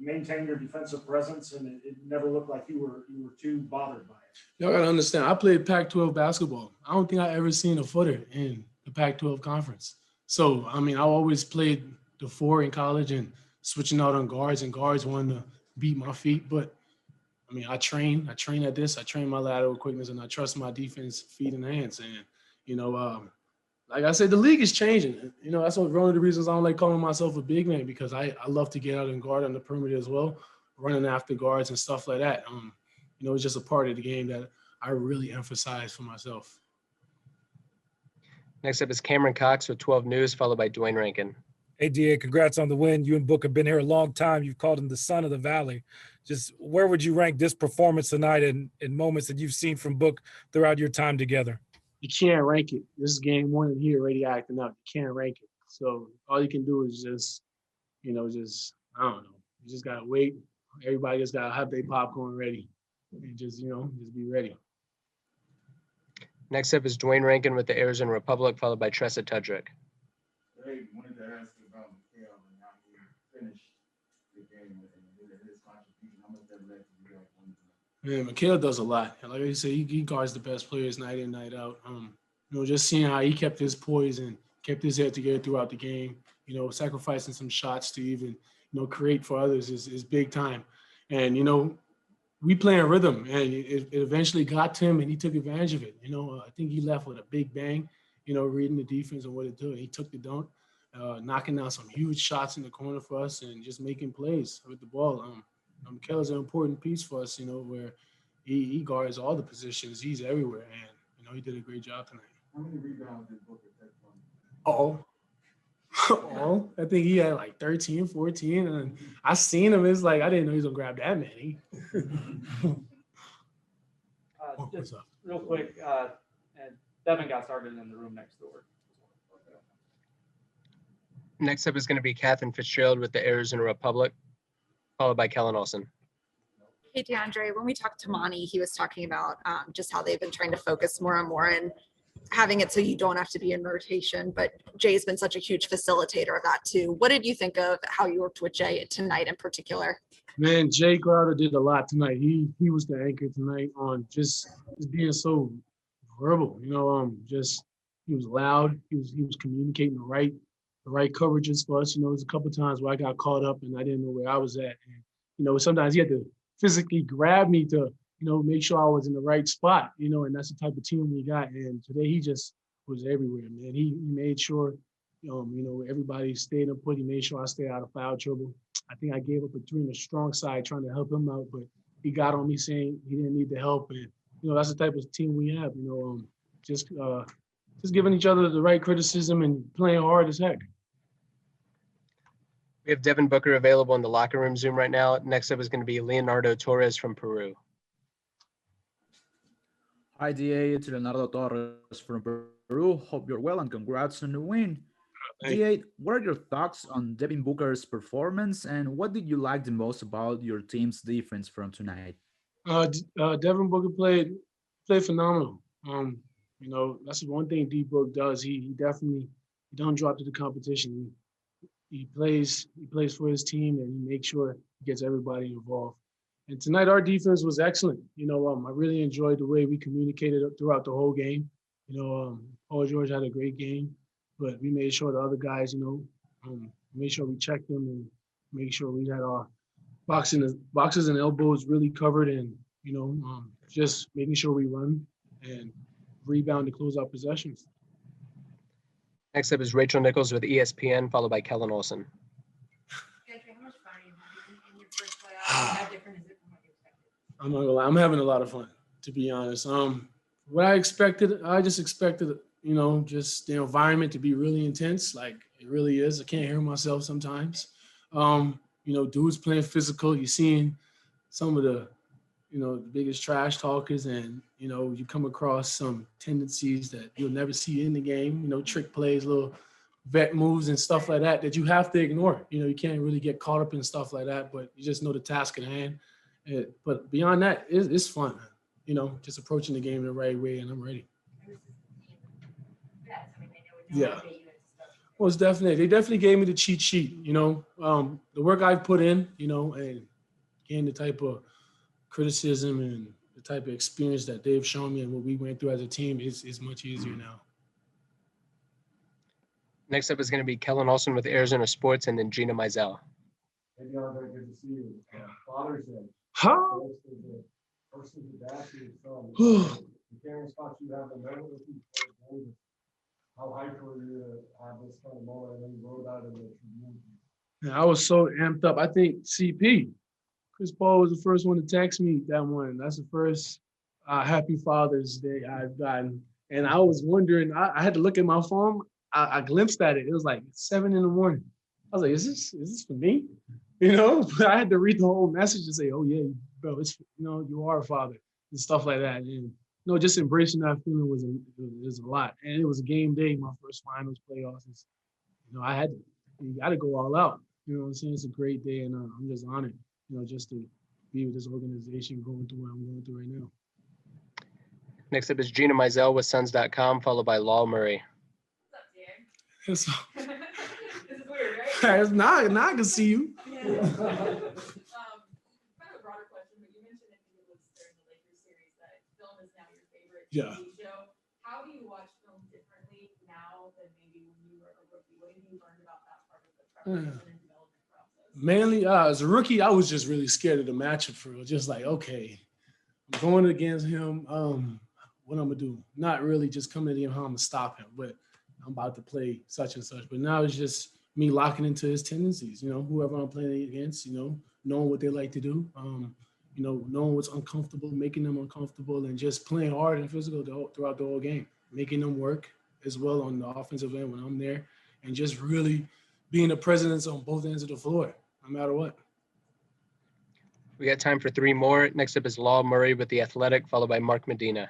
Speaker 8: maintain your defensive presence, and it never looked like you were too bothered by it?
Speaker 22: Y'all gotta understand, I played Pac-12 basketball. I don't think I ever seen a footer in the Pac-12 conference. So, I mean, I always played the 4 in college and switching out on guards, and guards wanted to beat my feet. But, I mean, I train at this. I train my lateral quickness, and I trust my defense, feet, and hands. And, like I said, the league is changing. That's one of the reasons I don't like calling myself a big man, because I love to get out and guard on the perimeter as well, running after guards and stuff like that. It's just a part of the game that I really emphasize for myself.
Speaker 1: Next up is Cameron Cox with 12 News, followed by Dwayne Rankin.
Speaker 7: Hey, DA, congrats on the win. You and Book have been here a long time. You've called him the son of the Valley. Just where would you rank this performance tonight in moments that you've seen from Book throughout your time together?
Speaker 22: You can't rank it. This is game 1 and he already acting up. You can't rank it. So all you can do is just, I don't know. You just gotta wait. Everybody just gotta have their popcorn ready and just be ready.
Speaker 1: Next up is Dwayne Rankin with the Arizona Republic, followed by Tressa Tudrick.
Speaker 11: I wanted to ask about Mikhail and how he finished the game with his contribution. How much that led to you guys winning tonight?
Speaker 22: Yeah, Mikhail does a lot. Like I said, he guards the best players night in, night out. Just seeing how he kept his poise and kept his head together throughout the game, sacrificing some shots to even, create for others is big time. And, we playing rhythm, and it eventually got to him, and he took advantage of it. I think he left with a big bang. Reading the defense and what it do. He took the dunk, knocking down some huge shots in the corner for us, and just making plays with the ball. Keller's an important piece for us. Where he guards all the positions. He's everywhere, and he did a great job tonight.
Speaker 4: How many rebounds did Booker take from you?
Speaker 22: Oh. I think he had like 13, 14. And I seen him. It's like, I didn't know he was going to grab that many.
Speaker 9: Just real quick, and Devin got started in the room next door.
Speaker 1: Next up is going to be Catherine Fitzgerald with the Arizona Republic, followed by Kellen Olson.
Speaker 17: Hey, Deandre, when we talked to Monty, he was talking about just how they've been trying to focus more and more and having it so you don't have to be in rotation. But Jay's been such a huge facilitator of that too. What did you think of how you worked with Jay tonight in particular?
Speaker 22: Man, Jae Crowder did a lot tonight. He was the anchor tonight on just being so verbal. Just he was loud. He was communicating the right coverages for us. There's a couple of times where I got caught up and I didn't know where I was at. And sometimes he had to physically grab me to make sure I was in the right spot. And that's the type of team we got. And today he just was everywhere, man. He made sure everybody stayed in put. He made sure I stayed out of foul trouble. I think I gave up a 3 on the strong side trying to help him out, but he got on me saying he didn't need the help. And, that's the type of team we have, just giving each other the right criticism and playing hard as heck.
Speaker 1: We have Devin Booker available in the locker room Zoom right now. Next up is going to be Leonardo Torres from Peru.
Speaker 12: Hi, DA. It's Leonardo Torres from Peru. Hope you're well and congrats on the win. DA, what are your thoughts on Devin Booker's performance and what did you like the most about your team's defense from tonight?
Speaker 22: Devin Booker played phenomenal. That's the one thing D Book does. He definitely don't drop to the competition. He plays for his team and he makes sure he gets everybody involved. And tonight our defense was excellent. I really enjoyed the way we communicated throughout the whole game. Paul George had a great game, but we made sure the other guys, made sure we checked them and make sure we had our boxes and elbows really covered and, just making sure we run and rebound to close out possessions.
Speaker 1: Next up is Rachel Nichols with ESPN, followed by Kellen Olson.
Speaker 22: I'm not gonna lie, I'm having a lot of fun, to be honest. What I expected, I just expected, just the environment to be really intense, like it really is. I can't hear myself sometimes. Dudes playing physical. You're seeing some of the, the biggest trash talkers, and you come across some tendencies that you'll never see in the game. Trick plays, little vet moves and stuff like that you have to ignore. You can't really get caught up in stuff like that, but you just know the task at hand. But beyond that, it's fun. Just approaching the game the right way, and I'm ready. Yeah. Well, it's they definitely gave me the cheat sheet. The work I've put in, and again, the type of criticism and the type of experience that they've shown me and what we went through as a team is much easier now.
Speaker 1: Next up is going to be Kellen Olson with Arizona Sports and then Gina Mizell.
Speaker 4: Hey, Deandre, good to see you. Father's Day.
Speaker 22: Huh?
Speaker 4: First is the dash of your son. The camera spots you have the moment with you. How hyped were you to have this kind of moment and then you wrote about it in the Tribune?
Speaker 22: Yeah, I was so amped up. I think CP, Chris Paul was the first one to text me that morning. That's the first Happy Father's Day I've gotten. And I was wondering, I had to look at my phone. I glimpsed at it. It was like 7 a.m. I was like, is this for me? But I had to read the whole message and say, oh yeah, bro, it's, you are a father and stuff like that. And, just embracing that feeling was a lot. And it was a game day, my first finals playoffs. You got to go all out. You know what I'm saying? It's a great day, and I'm just honored, just to be with this organization going through what I'm going through right now.
Speaker 1: Next up is Gina Mizell with Suns.com, followed by Law Murray.
Speaker 22: It's weird, right? now I can see you.
Speaker 13: Kind of a broader question, but you mentioned it was during the Lakers series that film is now your favorite TV show. How do you watch film differently now than maybe when you were a rookie? What have you learned about that part of the preparation and development process?
Speaker 22: Mainly, as a rookie, I was just really scared of the matchup for real. Just like, okay, I'm going against him. What I'm gonna do? Not really just coming in how I'm gonna stop him, but I'm about to play such and such. But now it's just me locking into his tendencies. Whoever I'm playing against, knowing what they like to do. Knowing what's uncomfortable, making them uncomfortable, and just playing hard and physical throughout the whole game, making them work as well on the offensive end when I'm there, and just really being a presence on both ends of the floor, no matter what.
Speaker 1: We got time for 3 more. Next up is Law Murray with The Athletic, followed by Mark Medina.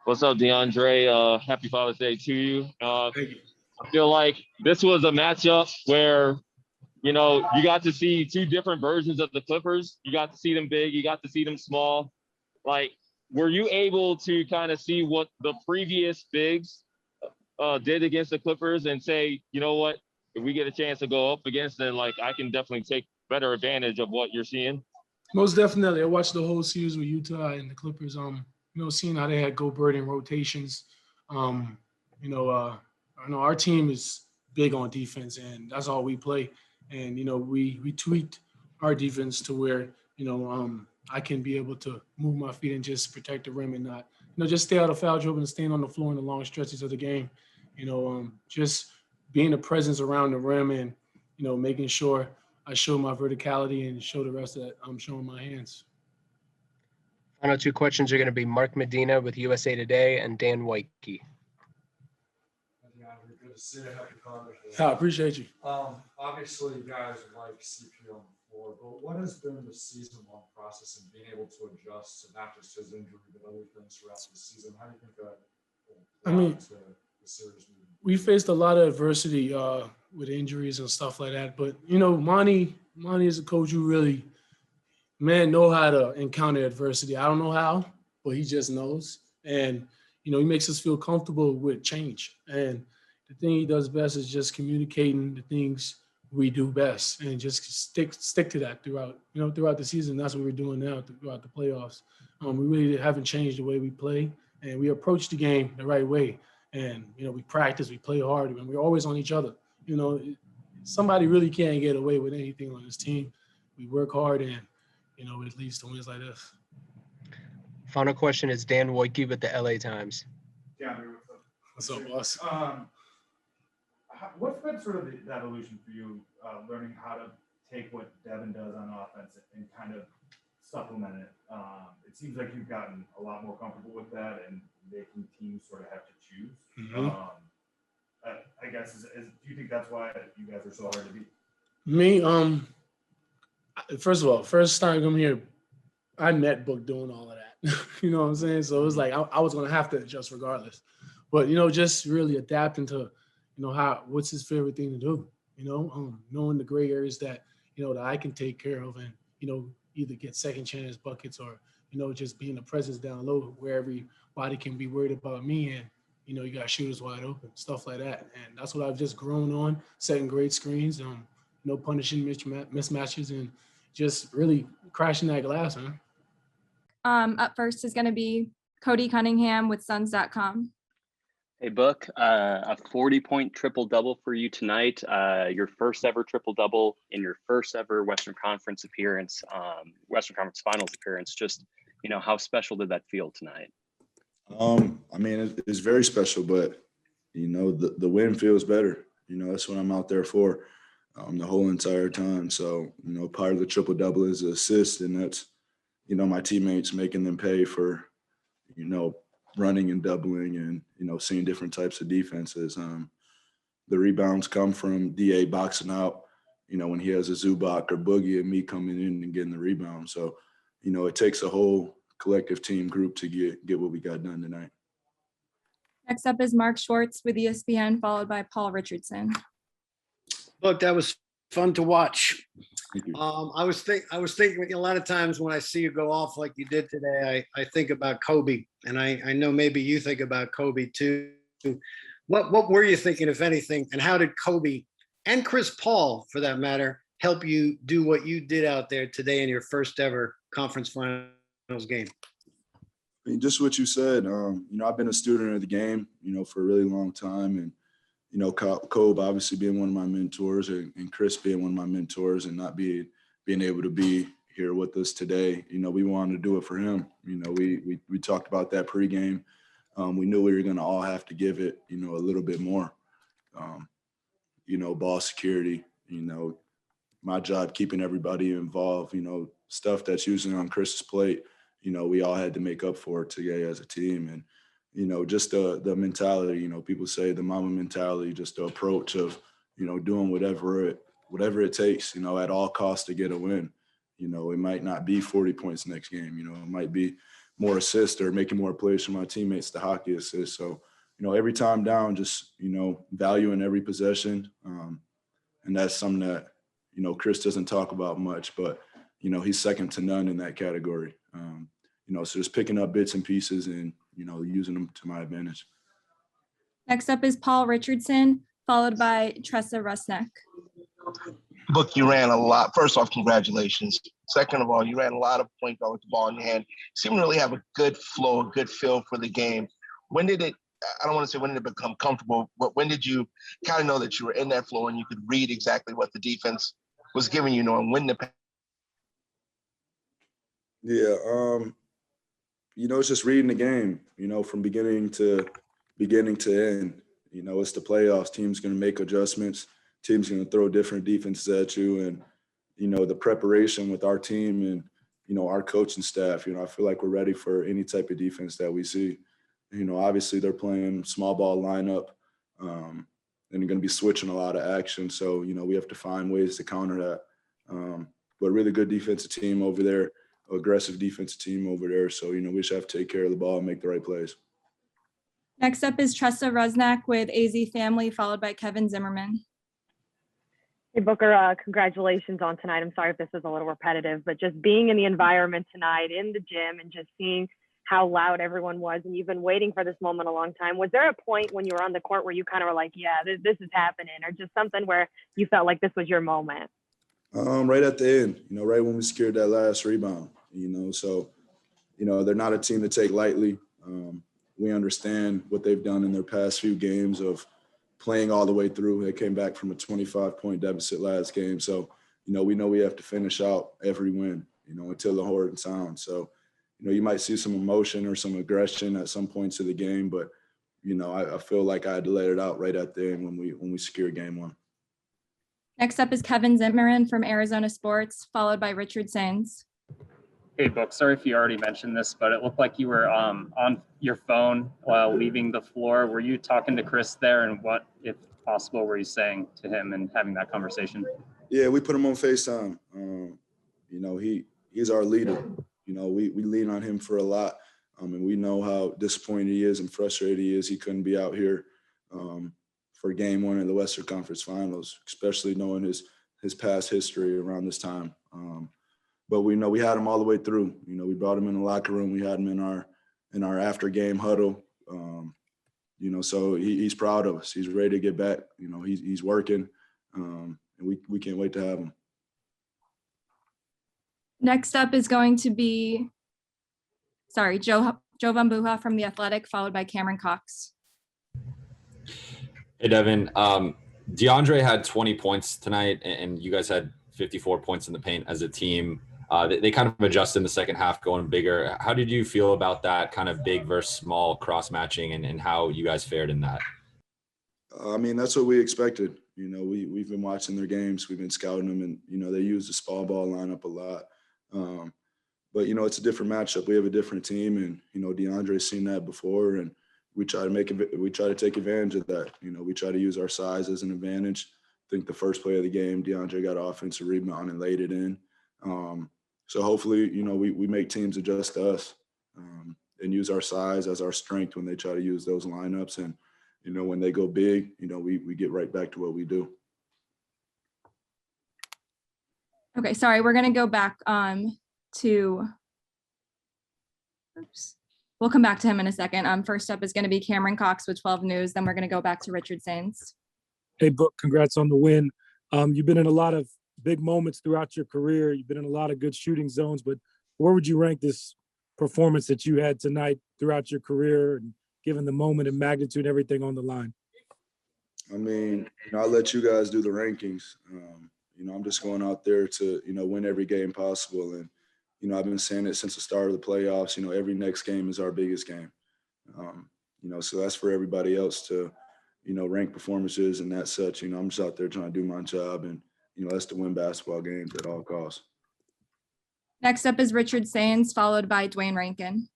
Speaker 3: What's up, DeAndre? Happy Father's Day to you. I feel like this was a matchup where, you got to see 2 different versions of the Clippers. You got to see them big. You got to see them small. Like, were you able to kind of see what the previous bigs did against the Clippers and say, you know what, if we get a chance to go up against them, like, I can definitely take better advantage of what you're seeing?
Speaker 22: Most definitely. I watched the whole series with Utah and the Clippers. Seeing how they had Gobert in rotations. I know our team is big on defense, and that's all we play. And we tweaked our defense to where I can be able to move my feet and just protect the rim and not just stay out of foul trouble and staying on the floor in the long stretches of the game. Just being a presence around the rim and making sure I show my verticality and show the rest that I'm showing my hands.
Speaker 1: Final 2 questions are going to be Mark Medina with USA Today and Dan Waike.
Speaker 4: Good to see you. Happy Father's Day.
Speaker 22: I appreciate you.
Speaker 4: Obviously, you guys like CP on the floor, but what has been the season-long process in being able to adjust to not just his injury, but other things throughout the season? How do you think that will apply to the series moving?
Speaker 22: We faced a lot of adversity with injuries and stuff like that, but Monty is a coach who really, know how to encounter adversity. I don't know how, but he just knows. And, he makes us feel comfortable with change. And the thing he does best is just communicating the things we do best and just stick to that throughout the season. That's what we're doing now throughout the playoffs. We really haven't changed the way we play, and we approach the game the right way. And, we practice, we play hard, and we're always on each other. Somebody really can't get away with anything on this team. We work hard, and, it leads to wins like this.
Speaker 1: Final question is Dan Waike with the LA Times.
Speaker 14: Yeah,
Speaker 22: what's up, boss?
Speaker 14: What's been sort of the evolution for you, learning how to take what Devin does on offense and kind of supplement it? It seems like you've gotten a lot more comfortable with that and making teams sort of have to choose.
Speaker 22: Mm-hmm.
Speaker 14: I guess, do you think that's why you guys are so hard to beat?
Speaker 22: Me, first of all, first time I'm here, I met Book doing all of that. You know what I'm saying? So it was like I was going to have to adjust regardless. But, just really adapting to, what's his favorite thing to do, knowing the gray areas that, that I can take care of and, either get second chance buckets or, just being a presence down low where everybody can be worried about me and, you got shooters wide open, stuff like that. And that's what I've just grown on, setting great screens, punishing mismatches and just really crashing that glass, man.
Speaker 23: Up first is going to be Cody Cunningham with Suns.com.
Speaker 24: Hey, Book, a 40-point triple-double for you tonight. Your first ever triple-double in your first ever Western Conference appearance, Western Conference Finals appearance. Just, how special did that feel tonight?
Speaker 11: It's very special, but, the win feels better. That's what I'm out there for the whole entire time. So, part of the triple-double is an assist, and that's, my teammates making them pay for, running and doubling and, seeing different types of defenses. The rebounds come from DA boxing out, when he has a Zubac or Boogie and me coming in and getting the rebound. So, it takes a whole collective team group to get what we got done tonight.
Speaker 23: Next up is Mark Schwartz with ESPN, followed by Paul Richardson.
Speaker 2: Look, that was fun to watch. I was thinking a lot of times when I see you go off like you did today, I think about Kobe, and I know maybe you think about Kobe too. What were you thinking, if anything, and how did Kobe and Chris Paul, for that matter, help you do what you did out there today in your first ever conference finals game?
Speaker 11: Just what you said. I've been a student of the game, for a really long time, and
Speaker 10: you know, Kobe obviously being one of my mentors and Chris being one of my mentors and not being able to be here with us today. You know, we wanted to do it for him. You know, we talked about that pregame. We knew we were going to all have to give it, you know, a little bit more. You know, ball security, you know, my job keeping everybody involved, you know, stuff that's usually on Chris's plate, you know, we all had to make up for it together as a team. And, you know, just the mentality, you know, people say the Mamba mentality, just the approach of, you know, doing whatever it takes, you know, at all costs to get a win. You know, it might not be 40 points next game, you know, it might be more assists or making more plays for my teammates, the hockey assists. So, you know, every time down, just, you know, valuing every possession. And that's something that, you know, Chris doesn't talk about much, but, you know, he's second to none in that category. You know, so just picking up bits and pieces and, you know, using them to my advantage.
Speaker 23: Next up is Paul Richardson, followed by Tressa Rusnak.
Speaker 15: Book, you ran a lot. First off, congratulations. Second of all, you ran a lot of point guard with the ball in your hand. You seem to really have a good flow, a good feel for the game. When did it, I don't want to say when did it become comfortable, but when did you kind of know that you were in that flow and you could read exactly what the defense was giving you, knowing when to pay?
Speaker 10: Yeah, you know, it's just reading the game, you know, from beginning to end. You know, it's the playoffs. Teams going to make adjustments. Teams going to throw different defenses at you. And, you know, the preparation with our team and, you know, our coaching staff, you know, I feel like we're ready for any type of defense that we see. You know, obviously they're playing small ball lineup and they're going to be switching a lot of action. So, you know, we have to find ways to counter that. But really good defensive team over there, aggressive defensive team over there. So, you know, we just have to take care of the ball and make the right plays.
Speaker 23: Next up is Tressa Rusnak with AZ Family, followed by Kevin Zimmerman.
Speaker 16: Hey, Booker, congratulations on tonight. I'm sorry if this is a little repetitive, but just being in the environment tonight in the gym and just seeing how loud everyone was, and you've been waiting for this moment a long time. Was there a point when you were on the court where you kind of were like, yeah, this is happening, or just something where you felt like this was your moment?
Speaker 10: Right at the end, you know, right when we secured that last rebound, you know, so, you know, they're not a team to take lightly. We understand what they've done in their past few games of playing all the way through. They came back from a 25-point deficit last game. So, you know we have to finish out every win, you know, until the horn sounds. So, you know, you might see some emotion or some aggression at some points of the game, but, you know, I feel like I had to let it out right at the end when we secured game one.
Speaker 23: Next up is Kevin Zimmerman from Arizona Sports, followed by Richard Sains.
Speaker 18: Hey, Book, sorry if you already mentioned this, but it looked like you were on your phone while leaving the floor. Were you talking to Chris there, and what, if possible, were you saying to him and having that conversation?
Speaker 10: Yeah, we put him on FaceTime. You know, he's our leader. You know, we lean on him for a lot, and we know how disappointed he is and frustrated he is. He couldn't be out here for game one in the Western Conference Finals, especially knowing his past history around this time. But we know we had him all the way through. You know, we brought him in the locker room. We had him in our after game huddle. You know, so he's proud of us. He's ready to get back. You know, he's working, and we can't wait to have him.
Speaker 23: Next up is going to be, Joe Van Buha from The Athletic, followed by Cameron Cox.
Speaker 25: Hey, Devin. DeAndre had 20 points tonight, and you guys had 54 points in the paint as a team. They kind of adjusted in the second half, going bigger. How did you feel about that kind of big versus small cross-matching and how you guys fared in that?
Speaker 10: I mean, that's what we expected. You know, we've been watching their games. We've been scouting them, and, you know, they use the small ball lineup a lot. But, you know, it's a different matchup. We have a different team, and, you know, DeAndre's seen that before, and we try to take advantage of that. You know, we try to use our size as an advantage. I think the first play of the game, DeAndre got an offensive rebound and laid it in. So hopefully, you know, we make teams adjust to us and use our size as our strength when they try to use those lineups. And, you know, when they go big, you know, we get right back to what we do.
Speaker 23: Okay, sorry, we're going to go back to, we'll come back to him in a second. First up is going to be Cameron Cox with 12 News. Then we're going to go back to Richard Sains.
Speaker 7: Hey, Book, congrats on the win. You've been in a lot of big moments throughout your career. You've been in a lot of good shooting zones, but where would you rank this performance that you had tonight throughout your career, and given the moment and magnitude and everything on the line?
Speaker 10: I mean, I'll let you guys do the rankings. I'm just going out there to, win every game possible. And, I've been saying it since the start of the playoffs, every next game is our biggest game. So that's for everybody else to, rank performances and that such. I'm just out there trying to do my job, and, that's to win basketball games at all costs.
Speaker 23: Next up is Richard Sains, followed by Dwayne Rankin.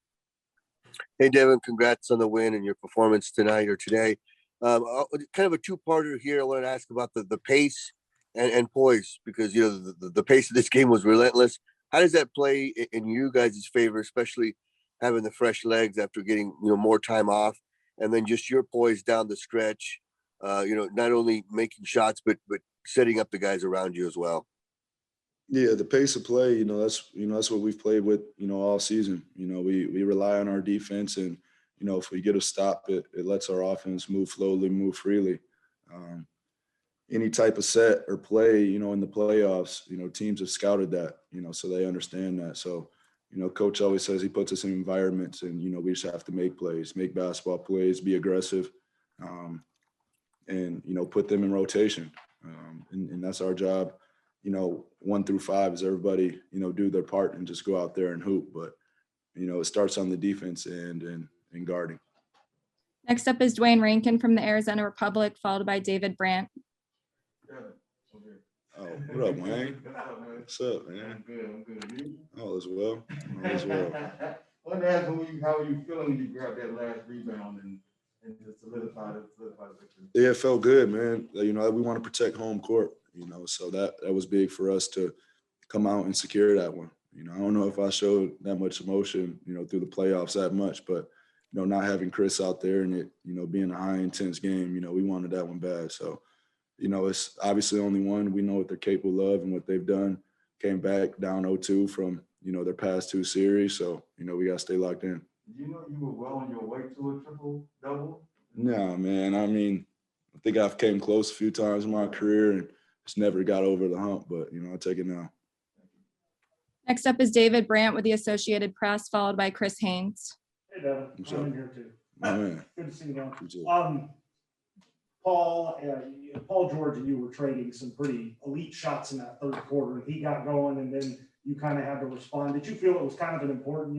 Speaker 5: Hey, Devin, congrats on the win and your performance tonight or today. Kind of a two-parter here. I want to ask about the pace and poise, because, the pace of this game was relentless. How does that play in you guys' favor, especially having the fresh legs after getting, more time off, and then just your poise down the stretch, not only making shots, but setting up the guys around you as well?
Speaker 10: Yeah, the pace of play, that's what we've played with, all season. We rely on our defense, and, if we get a stop, it lets our offense move slowly, move freely. Any type of set or play, in the playoffs, teams have scouted that, so they understand that. So, coach always says he puts us in environments, and, we just have to make plays, make basketball plays, be aggressive, and, put them in rotation. And that's our job. 1 through 5 is everybody, do their part and just go out there and hoop. But, it starts on the defense and guarding.
Speaker 23: Next up is Dwayne Rankin from the Arizona Republic, followed by David Brandt.
Speaker 10: Oh, what up, Wayne? What's up, man?
Speaker 11: I'm good.
Speaker 10: All is well. All is well.
Speaker 11: I wanted to ask how were you feeling when you grabbed that last rebound and just solidified the victory?
Speaker 10: Yeah, it felt good, man. We want to protect home court, so that was big for us to come out and secure that one. I don't know if I showed that much emotion, through the playoffs that much, but, not having Chris out there and it, being a high intense game, we wanted that one bad. So, it's obviously only one. We know what they're capable of and what they've done. Came back down 0-2 from, their past 2 series. So, we got to stay locked in.
Speaker 11: You were well on your way to a triple-double?
Speaker 10: No, man. I mean, I think I've came close a few times in my career and just never got over the hump, but, I'll take it now.
Speaker 23: Next up is David Brandt with the Associated Press, followed by Chris Haynes.
Speaker 8: Hey, Devin.
Speaker 10: What's
Speaker 8: I'm
Speaker 10: up?
Speaker 8: in here too.
Speaker 10: My man.
Speaker 8: Good to see you,
Speaker 10: You too.
Speaker 8: man. Paul George and you were trading some pretty elite shots in that third quarter, and he got going, and then you kind of had to respond. Did you feel it was kind of an important,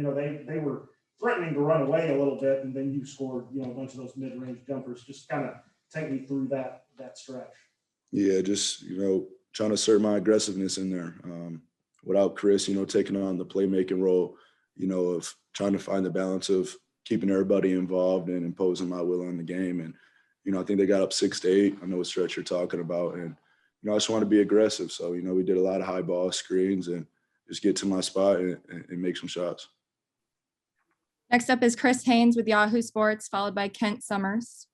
Speaker 8: they were threatening to run away a little bit, and then you scored, a bunch of those mid-range jumpers? Just kind of take me through that stretch.
Speaker 10: Yeah, just, trying to assert my aggressiveness in there. Without Chris, taking on the playmaking role, of trying to find the balance of keeping everybody involved and imposing my will on the game. And, I think they got up 6-8. I know what stretch you're talking about. And, I just want to be aggressive. So, we did a lot of high ball screens and just get to my spot and make some shots.
Speaker 23: Next up is Chris Haynes with Yahoo Sports, followed by Kent Summers.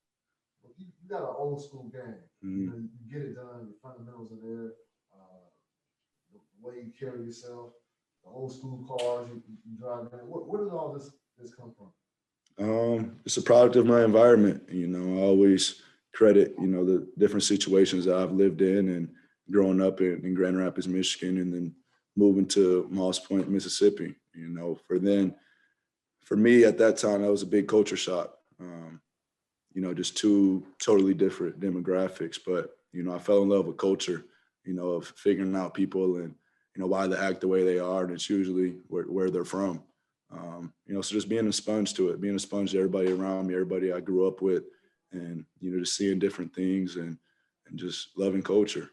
Speaker 4: You got an old school game.
Speaker 10: Mm-hmm.
Speaker 4: You get it done. Your fundamentals are there. The way you carry yourself, the old school cars you drive in. Where did all this come from?
Speaker 10: It's a product of my environment. I always credit, the different situations that I've lived in and growing up in Grand Rapids, Michigan, and then moving to Moss Point, Mississippi. For me at that time, that was a big culture shock. Just 2 totally different demographics. But, I fell in love with culture, of figuring out people and, why they act the way they are. And it's usually where they're from. So just being a sponge to it, being a sponge to everybody around me, everybody I grew up with, and, just seeing different things and just loving culture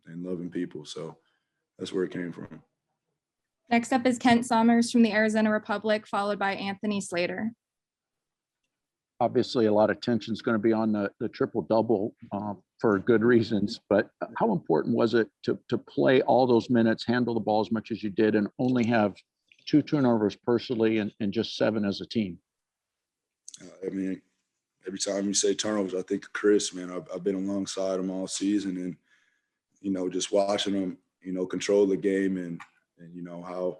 Speaker 10: and loving people. So that's where it came from.
Speaker 23: Next up is Kent Summers from the Arizona Republic, followed by Anthony Slater.
Speaker 6: Obviously, a lot of tension is going to be on the triple-double for good reasons, but how important was it to play all those minutes, handle the ball as much as you did, and only have 2 turnovers personally and just 7 as a team?
Speaker 10: I mean, every time you say turnovers, I think of Chris, man. I've been alongside him all season and, just watching him, control the game and how,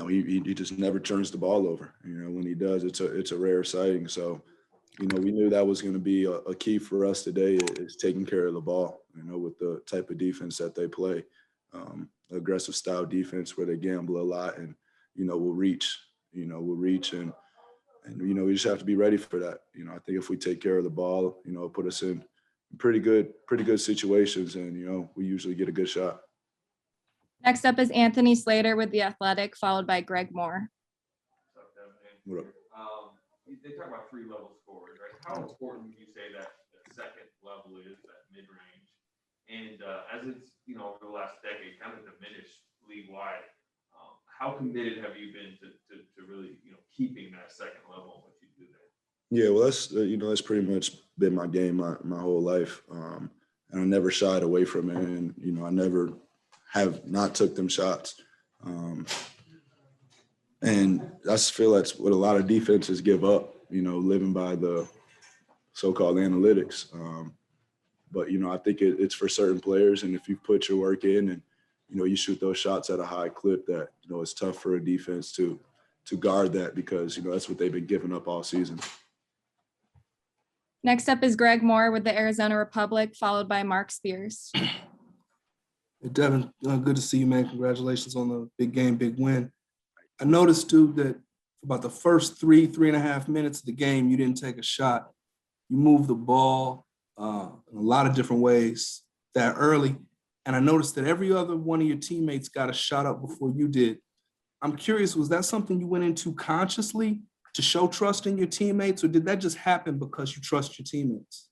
Speaker 10: he just never turns the ball over. When he does, it's a rare sighting. So, we knew that was going to be a key for us today is taking care of the ball, with the type of defense that they play. Aggressive style defense where they gamble a lot and, we'll reach and, And, we just have to be ready for that. I think if we take care of the ball, it'll put us in pretty good situations, and, we usually get a good shot.
Speaker 23: Next up is Anthony Slater with The Athletic, followed by Greg Moore.
Speaker 10: What up?
Speaker 3: They talk about 3-level scorers, right? How important would you say that the second level is, that mid-range? And as it's, over the last decade, kind of diminished league-wide, how committed have you been to really, keeping that second level and what you do there?
Speaker 10: Yeah, well, that's pretty much been my game my whole life. And I never shied away from it. And, I never have not took them shots. And I just feel that's what a lot of defenses give up, living by the so-called analytics. But, I think it's for certain players. And if you put your work in and, you shoot those shots at a high clip, that, it's tough for a defense to guard that, because, that's what they've been giving up all season.
Speaker 23: Next up is Greg Moore with the Arizona Republic, followed by Mark Spears.
Speaker 9: Hey, Devin, good to see you, man. Congratulations on the big game, big win. I noticed, too, that about the first 3.5 minutes of the game, you didn't take a shot. You moved the ball in a lot of different ways that early. And I noticed that every other one of your teammates got a shot up before you did. I'm curious, was that something you went into consciously to show trust in your teammates, or did that just happen because you trust your teammates?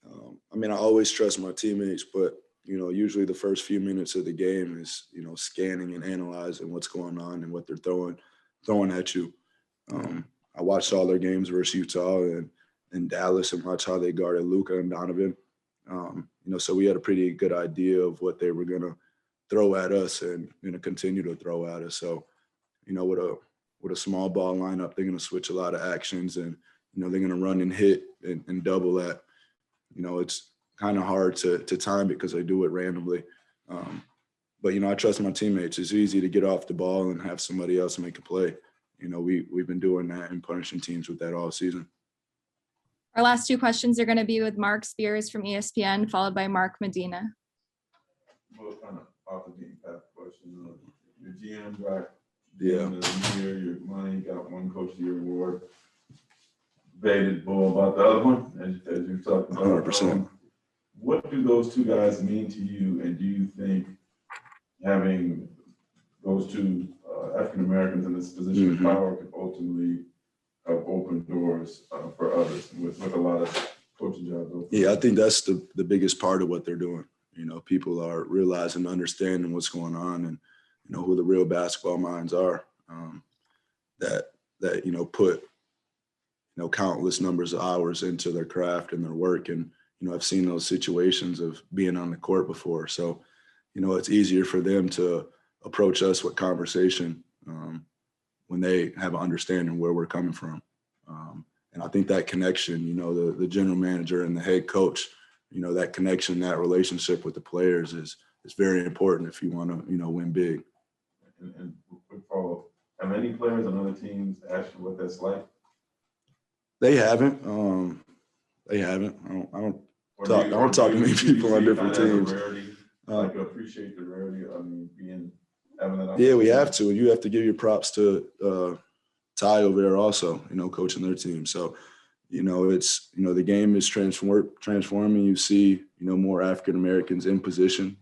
Speaker 10: I always trust my teammates, but, usually the first few minutes of the game is, scanning and analyzing what's going on and what they're throwing at you. I watched all their games versus Utah and Dallas, and watched how they guarded Luka and Donovan. So we had a pretty good idea of what they were going to throw at us and continue to throw at us. So, with a small ball lineup, they're going to switch a lot of actions, and, they're going to run and hit and double that. It's kind of hard to time it because they do it randomly. But, I trust my teammates. It's easy to get off the ball and have somebody else make a play. We've been doing that and punishing teams with that all season.
Speaker 23: Our last two questions are going to be with Mark Spears from ESPN, followed by Mark Medina.
Speaker 11: Well, kind of off the beaten path question. Your GM got
Speaker 10: Yeah.
Speaker 11: the year, your money, got one Coach of the Year award. Debated bull about the other one, as you talked about.
Speaker 10: 100%.
Speaker 11: What do those two guys mean to you, and do you think having those two African Americans in this position of power could ultimately help open doors for others with a lot of coaching jobs open?
Speaker 10: Yeah, I think that's the biggest part of what they're doing. People are realizing, understanding what's going on, and who the real basketball minds are, that put countless numbers of hours into their craft and their work. And I've seen those situations of being on the court before, so it's easier for them to approach us with conversation when they have an understanding where we're coming from. And I think that connection, the general manager and the head coach, that connection, that relationship with the players is very important if you want to, win big.
Speaker 11: And quick follow-up, have any players on other teams asked you what that's like?
Speaker 10: They haven't. I don't talk to many people on different teams.
Speaker 11: Like appreciate the rarity. Having that.
Speaker 10: Yeah, we have to. And you have to give your props to Ty over there also, coaching their team. So, it's, the game is transforming. You see, more African Americans in position.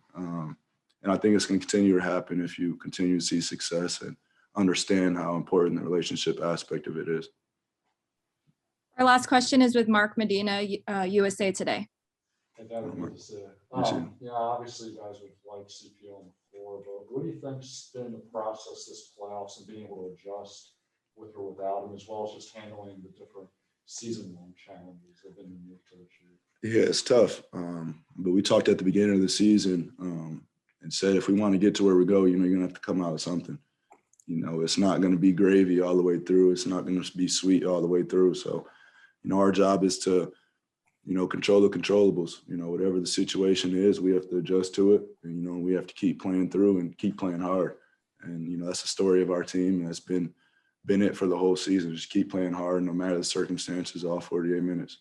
Speaker 10: And I think it's going to continue to happen if you continue to see success and understand how important the relationship aspect of it is.
Speaker 23: Our last question is with Mark Medina, USA Today.
Speaker 4: Hey, Devin, good to see you. Obviously, you guys would like CP on the floor, but what do you think's been the process this playoffs and being able to adjust with or without him, as well as just handling the different season-long challenges that have been unique to this year?
Speaker 10: Yeah, it's tough. But we talked at the beginning of the season and said if we want to get to where we go, you're going to have to come out with something. It's not going to be gravy all the way through. It's not going to be sweet all the way through. So, our job is to, control the controllables. Whatever the situation is, we have to adjust to it. And, we have to keep playing through and keep playing hard. And, that's the story of our team. And that's been it for the whole season. Just keep playing hard no matter the circumstances, all 48 minutes.